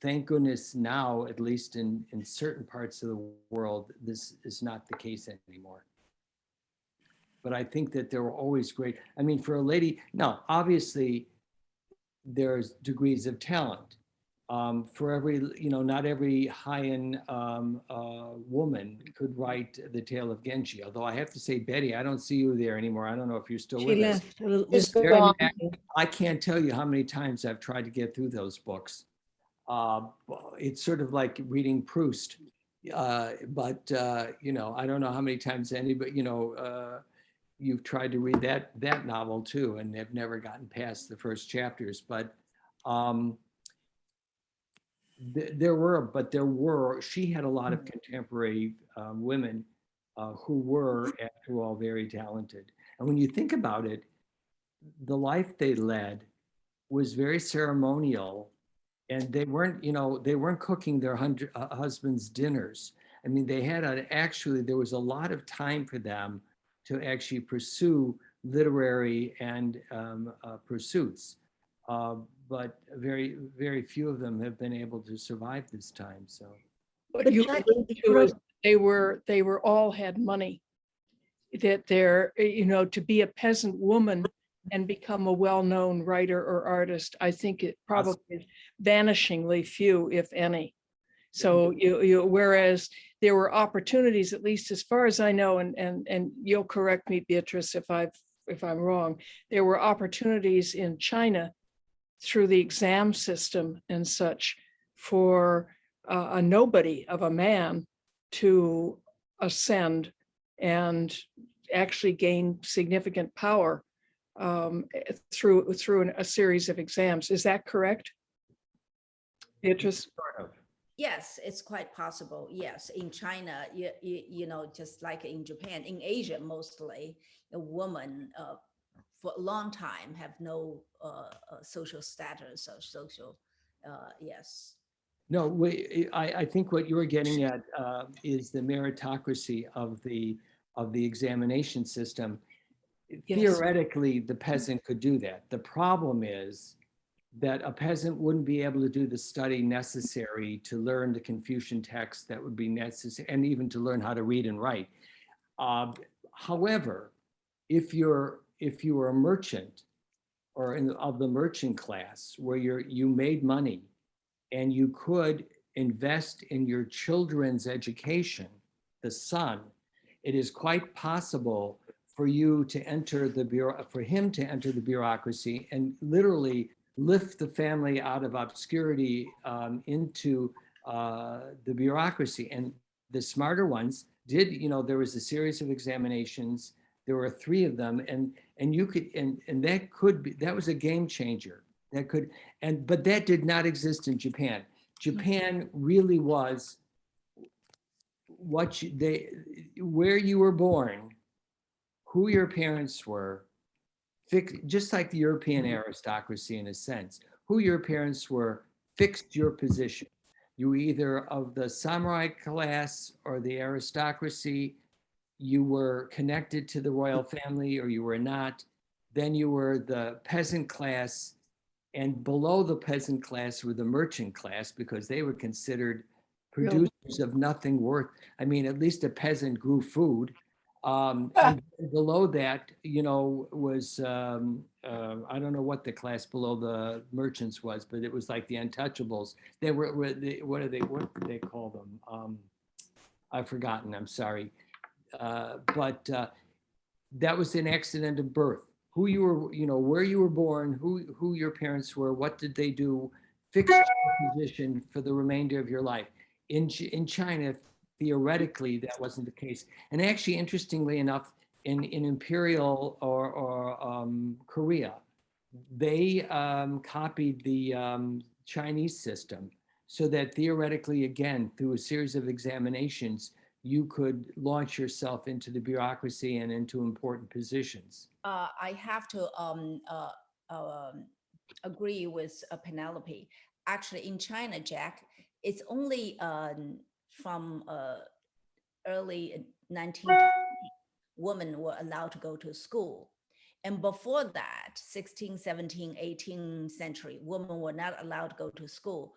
thank goodness now, at least in certain parts of the world, this is not the case anymore. But I think that there were always great, I mean, for a lady, now, obviously, there's degrees of talent. For every, not every high-end woman could write The Tale of Genji. Although I have to say, Betty, I don't see you there anymore. I don't know if you're still She with us. left. Just Very gone. I can't tell you how many times I've tried to get through those books. It's sort of like reading Proust. But I don't know how many times anybody, you've tried to read that novel too, and have never gotten past the first chapters. But she had a lot of contemporary women who were, after all, very talented. And when you think about it, the life they led was very ceremonial, and they weren't cooking their husbands' dinners. I mean, there was a lot of time for them to actually pursue literary and pursuits. But very, very few of them have been able to survive this time. So, what you allude to is they were all had money. That they're, to be a peasant woman and become a well-known writer or artist, I think it probably is vanishingly few, if any. So whereas there were opportunities, at least as far as I know, and you'll correct me, Beatrice, if I'm wrong, there were opportunities in China through the exam system and such for a nobody of a man to ascend and actually gain significant power through a series of exams. Is that correct, Beatrice? sort of. Yes, it's quite possible. Yes, in China, just like in Japan, in Asia mostly, a woman for a long time have no social status or social, yes. No, I think what you're getting at is the meritocracy of the examination system. Yes. Theoretically, the peasant could do that. The problem is that a peasant wouldn't be able to do the study necessary to learn the Confucian text that would be necessary, and even to learn how to read and write. However, if you were a merchant or of the merchant class, where you made money and you could invest in your children's education, the son, it is quite possible for you to enter the bureau, for him to enter the bureaucracy and literally lift the family out of obscurity into the bureaucracy. And the smarter ones did, you know, there was a series of examinations. There were 3 of them, and you could, and that could be, that was a game changer. That could, but that did not exist in Japan. Japan really was what where you were born, who your parents were, just like the European aristocracy in a sense. Who your parents were fixed your position. You were either of the samurai class or the aristocracy. You were connected to the royal family or you were not. Then you were the peasant class, and below the peasant class were the merchant class, because they were considered producers of nothing worth. I mean, at least a peasant grew food. And below that, you know, was, I don't know what the class below the merchants was, but it was like the untouchables. They were what did they call them? I've forgotten, I'm sorry. But that was an accident of birth. Who you were, you know, where you were born, who your parents were, what did they do, fixed your position for the remainder of your life. In China, theoretically, that wasn't the case. And actually, interestingly enough, in Imperial or Korea, they copied the Chinese system, so that theoretically, again, through a series of examinations, you could launch yourself into the bureaucracy and into important positions. I have to agree with Penelope. Actually, in China, Jack, it's only from early 1920s, women were allowed to go to school. And before that, 16th, 17th, 18th century, women were not allowed to go to school.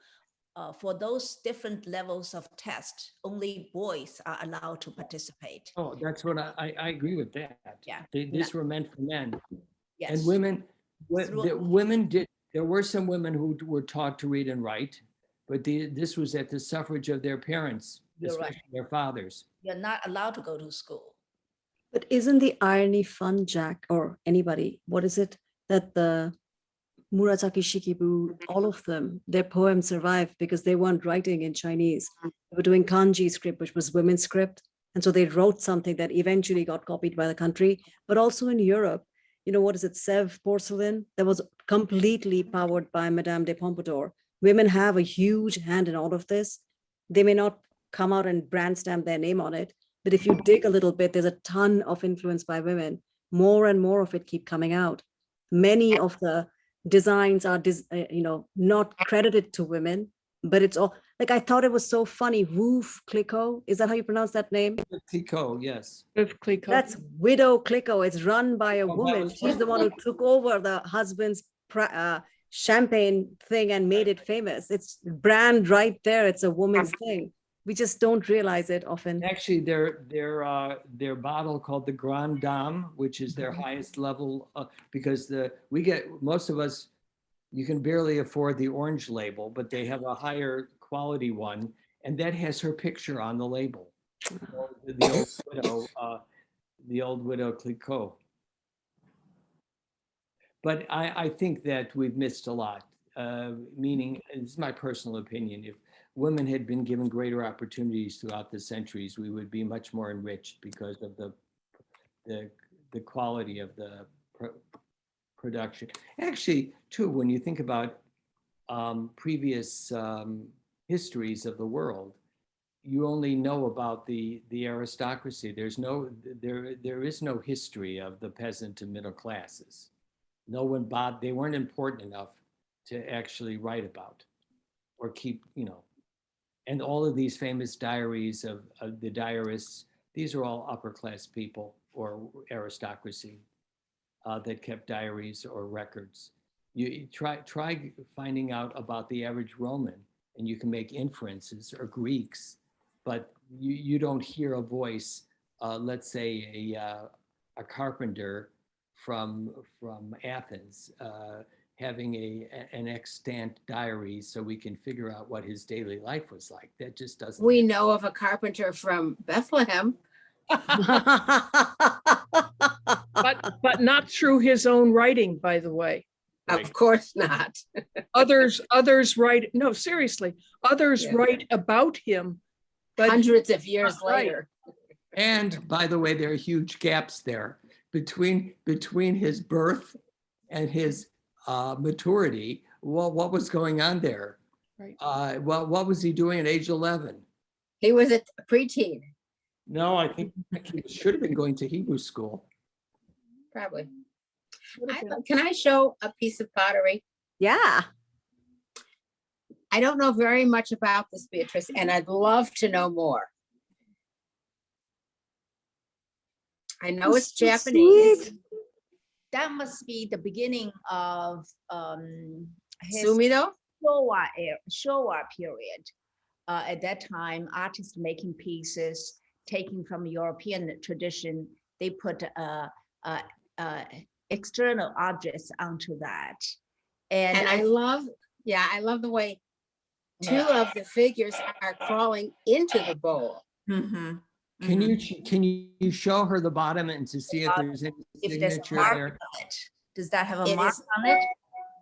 For those different levels of test, only boys are allowed to participate. Oh, that's what I agree with that. Yeah. These were meant for men. Yes. And women, Through- women did, there were some women who were taught to read and write, but this was at the suffrage of their parents, You're right. especially their fathers. You're not allowed to go to school. But isn't the irony fun, Jack, or anybody? What is it that the Murasaki Shikibu, all of them, their poems survived because they weren't writing in Chinese. They were doing kanji script, which was women's script. And so they wrote something that eventually got copied by the country. But also in Europe, you know, what is it, Sèvres porcelain? That was completely powered by Madame de Pompadour. Women have a huge hand in all of this. They may not come out and brand stamp their name on it, but if you dig a little bit, there's a ton of influence by women. More and more of it keep coming out. Many of the designs are, you know, not credited to women, but it's all, like, I thought it was so funny. Woof Clicquot, is that how you pronounce that name? Clicquot, yes. That's Widow Clicquot. It's run by a Oh, that woman. was She's the one who took over the husband's champagne thing and made it famous. It's brand right there. It's a woman's thing. We just don't realize it often. Actually, their bottle called the Grande Dame, which is their highest level, because we get, most of us, you can barely afford the orange label, but they have a higher quality one, and that has her picture on the label. So the old widow Clicquot. But I think that we've missed a lot, meaning, this is my personal opinion, if women had been given greater opportunities throughout the centuries, we would be much more enriched because of the quality of the production. Actually, too, when you think about previous histories of the world, you only know about the aristocracy. There is no history of the peasant and middle classes. No one they weren't important enough to actually write about or keep, you know. And all of these famous diaries of the diarists, these are all upper class people or aristocracy that kept diaries or records. You try finding out about the average Roman, and you can make inferences, or Greeks, but you don't hear a voice. Let's say a carpenter from Athens. having an extant diary so we can figure out what his daily life was like. That just doesn't. We happen. know of a carpenter from Bethlehem. But not through his own writing, by the way. Of course not. Others write, no, seriously, others Yeah. write about him. But Hundreds of years not right. later. And by the way, there are huge gaps there between his birth and his maturity. Well, what was going on there? Right. Well, what was he doing at age 11? He was a preteen, No, I think he should have been going to Hebrew school. probably. Would have been. Can I show a piece of pottery? Yeah. I don't know very much about this, Beatrice, and I'd love to know more. I know it's so Japanese. sweet. That must be the beginning of his Sumido? Showa period. At that time, artists making pieces, taking from European tradition, they put external objects onto that. And I love the way two of the figures are crawling into the bowl. Mhm, Can mhm. you show her the bottom and to see if there's any If there's a signature mark there? on it, does that have a It mark is on it?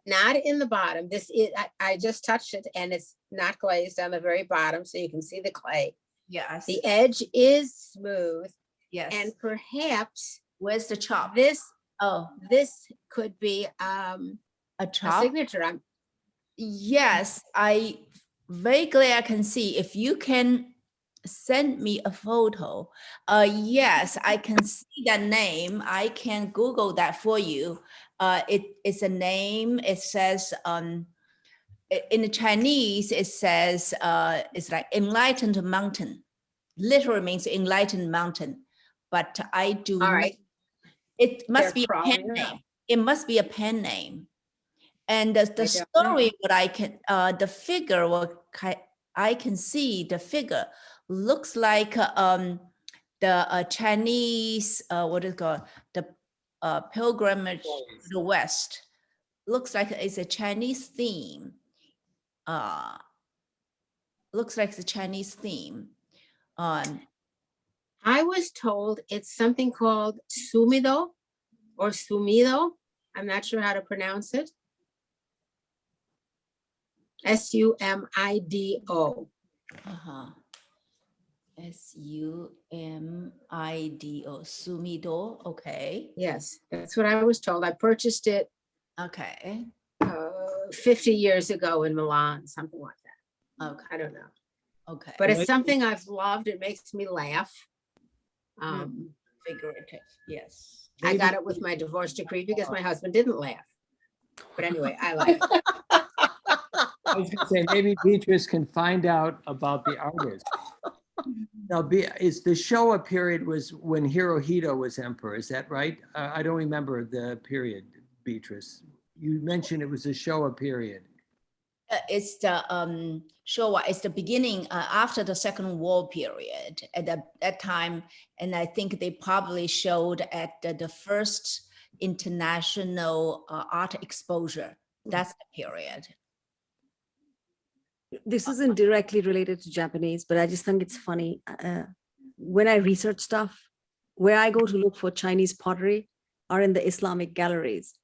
not in the bottom. This is, I just touched it and it's not glazed on the very bottom, so you can see the clay. Yes. The edge is smooth, Yes. and perhaps Where's the chop? this Oh, could be a a chop. signature. Yes, I vaguely I can see. If you can send me a photo, yes, I can see that name. I can Google that for you. It's a name. It says in the Chinese, it says it's like enlightened mountain. Literally means enlightened mountain. But I do All not- right. It must They're be a pen crawling up. name. It must be a pen name. And the don't know. story, what I can, the figure, what I can see, the figure looks like the Chinese, what is it called, the pilgrimage to the West. Looks like it's a Chinese theme. Looks like it's a Chinese theme. I was told it's something called sumido or sumido. I'm not sure how to pronounce it. S-U-M-I-D-O. S-U-M-I-D-O, Sumido, okay. Yes, that's what I was told. I purchased it Okay, 50 years ago in Milan, something like that. okay, I don't know. okay. But it's something I've loved. It makes me laugh. Figurative, yes. I got it with my divorce decree because my husband didn't laugh. But anyway, I laugh. I was gonna say, maybe Beatrice can find out about the artist. Now, is the Showa period was when Hirohito was emperor, is that right? I don't remember the period, Beatrice. You mentioned it was the Showa period. It's the Showa, it's the beginning after the Second World period at that time. And I think they probably showed at the first international art exposure. That's the period. This isn't directly related to Japanese, but I just think it's funny. When I research stuff, where I go to look for Chinese pottery are in the Islamic galleries,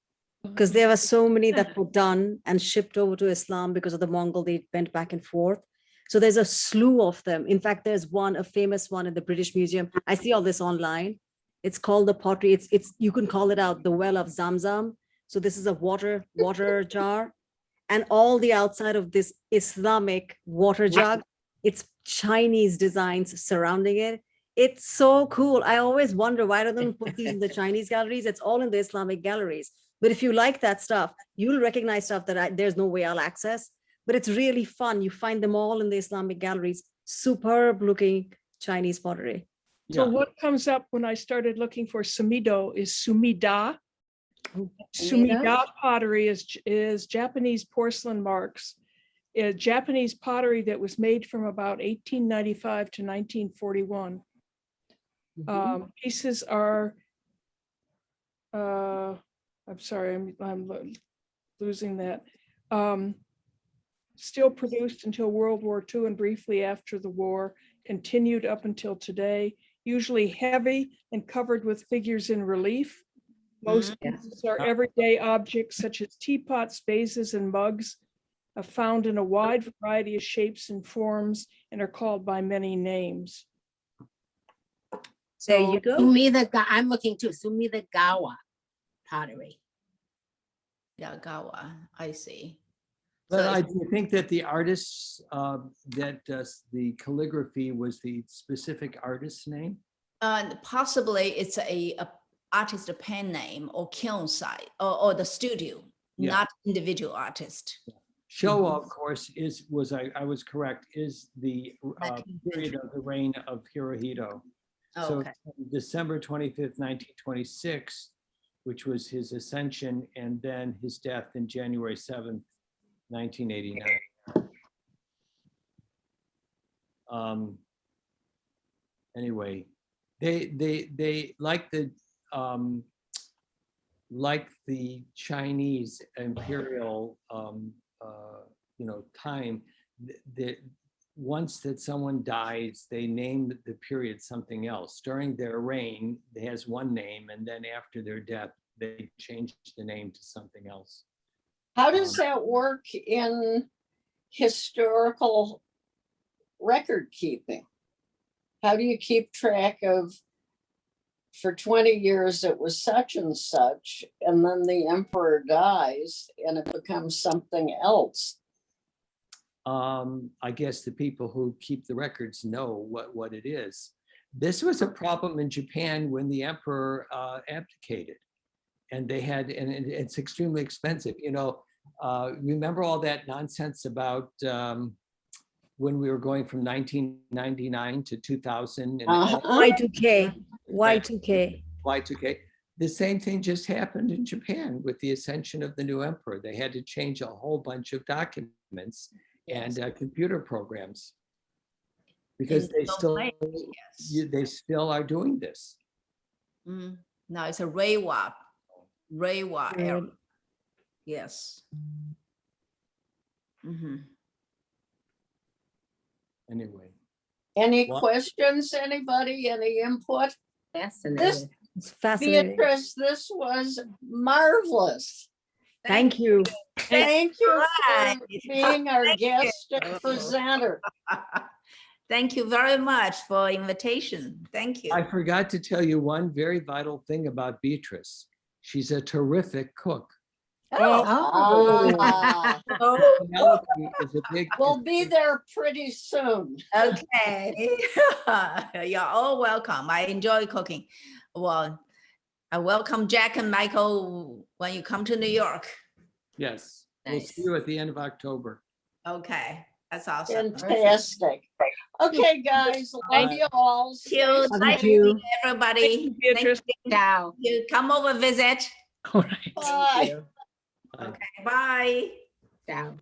because there were so many that were done and shipped over to Islam because of the Mongol. They went back and forth. So there's a slew of them. In fact, there's a famous one in the British Museum. I see all this online. It's called the pottery. It's you can call it out the well of Zamzam. So this is a water jar. And all the outside of this Islamic water jug, it's Chinese designs surrounding it. It's so cool. I always wonder, why don't they put these in the Chinese galleries? It's all in the Islamic galleries. But if you like that stuff, you'll recognize stuff that there's no way I'll access. But it's really fun. You find them all in the Islamic galleries. Superb looking Chinese pottery. So Yeah. what comes up when I started looking for Sumido is Sumida. Sumida? Sumida pottery is Japanese porcelain marks. Japanese pottery that was made from about 1895 to 1941. Pieces are, I'm sorry, losing that. Still produced until World War II and briefly after the war, continued up until today, usually heavy and covered with figures in relief. Most pieces are everyday objects such as teapots, vases, and mugs, found in a wide variety of shapes and forms and are called by many names. There you go. I'm looking to Sumida-gawa pottery. Yagawa, I see. But So I it's- do think that the artists, that the calligraphy was the specific artist's name. Possibly it's a artist pen name or kiln site or the studio, Yeah. not individual artist. Showa, of course, I was correct, is the 19th period of the reign of Hirohito. So Okay. December 25th, 1926, which was his ascension, and then his death in January 7th, 1989. Anyway, they like the Chinese imperial time, once that someone dies, they name the period something else. During their reign, it has one name, and then after their death, they change the name to something else. How does that work in historical record keeping? How do you keep track of, for 20 years it was such and such, and then the emperor dies and it becomes something else? I guess the people who keep the records know what it is. This was a problem in Japan when the emperor abdicated, and it's extremely expensive. Remember all that nonsense about when we were going from 1999 to 2000 and Y2K, Y2K. Y2K. The same thing just happened in Japan with the ascension of the new emperor. They had to change a whole bunch of documents and computer programs because they still are doing this. No, it's a Reiwa era. Yes. Anyway. Any Well- questions, anybody, any input? Fascinating. It's fascinating. Beatrice, this was marvelous. Thank you. Thank you for Right. being our Thank guest you. and presenter. Thank you very much for invitation. Thank you. I forgot to tell you one very vital thing about Beatrice. She's a terrific cook. Ah, Penelope is a big. we'll be there pretty soon. Okay. You're all welcome. I enjoy cooking. Well, I welcome Jack and Michael when you come to New York. Yes, we'll Nice. see you at the end of October. Okay, that's awesome. Fantastic. Okay, guys, love you all. Thank you. Stay Nice Thank you. meeting everybody. Beatrice. Ciao. You come over, visit. All right. Bye. Bye. Okay, bye. Ciao.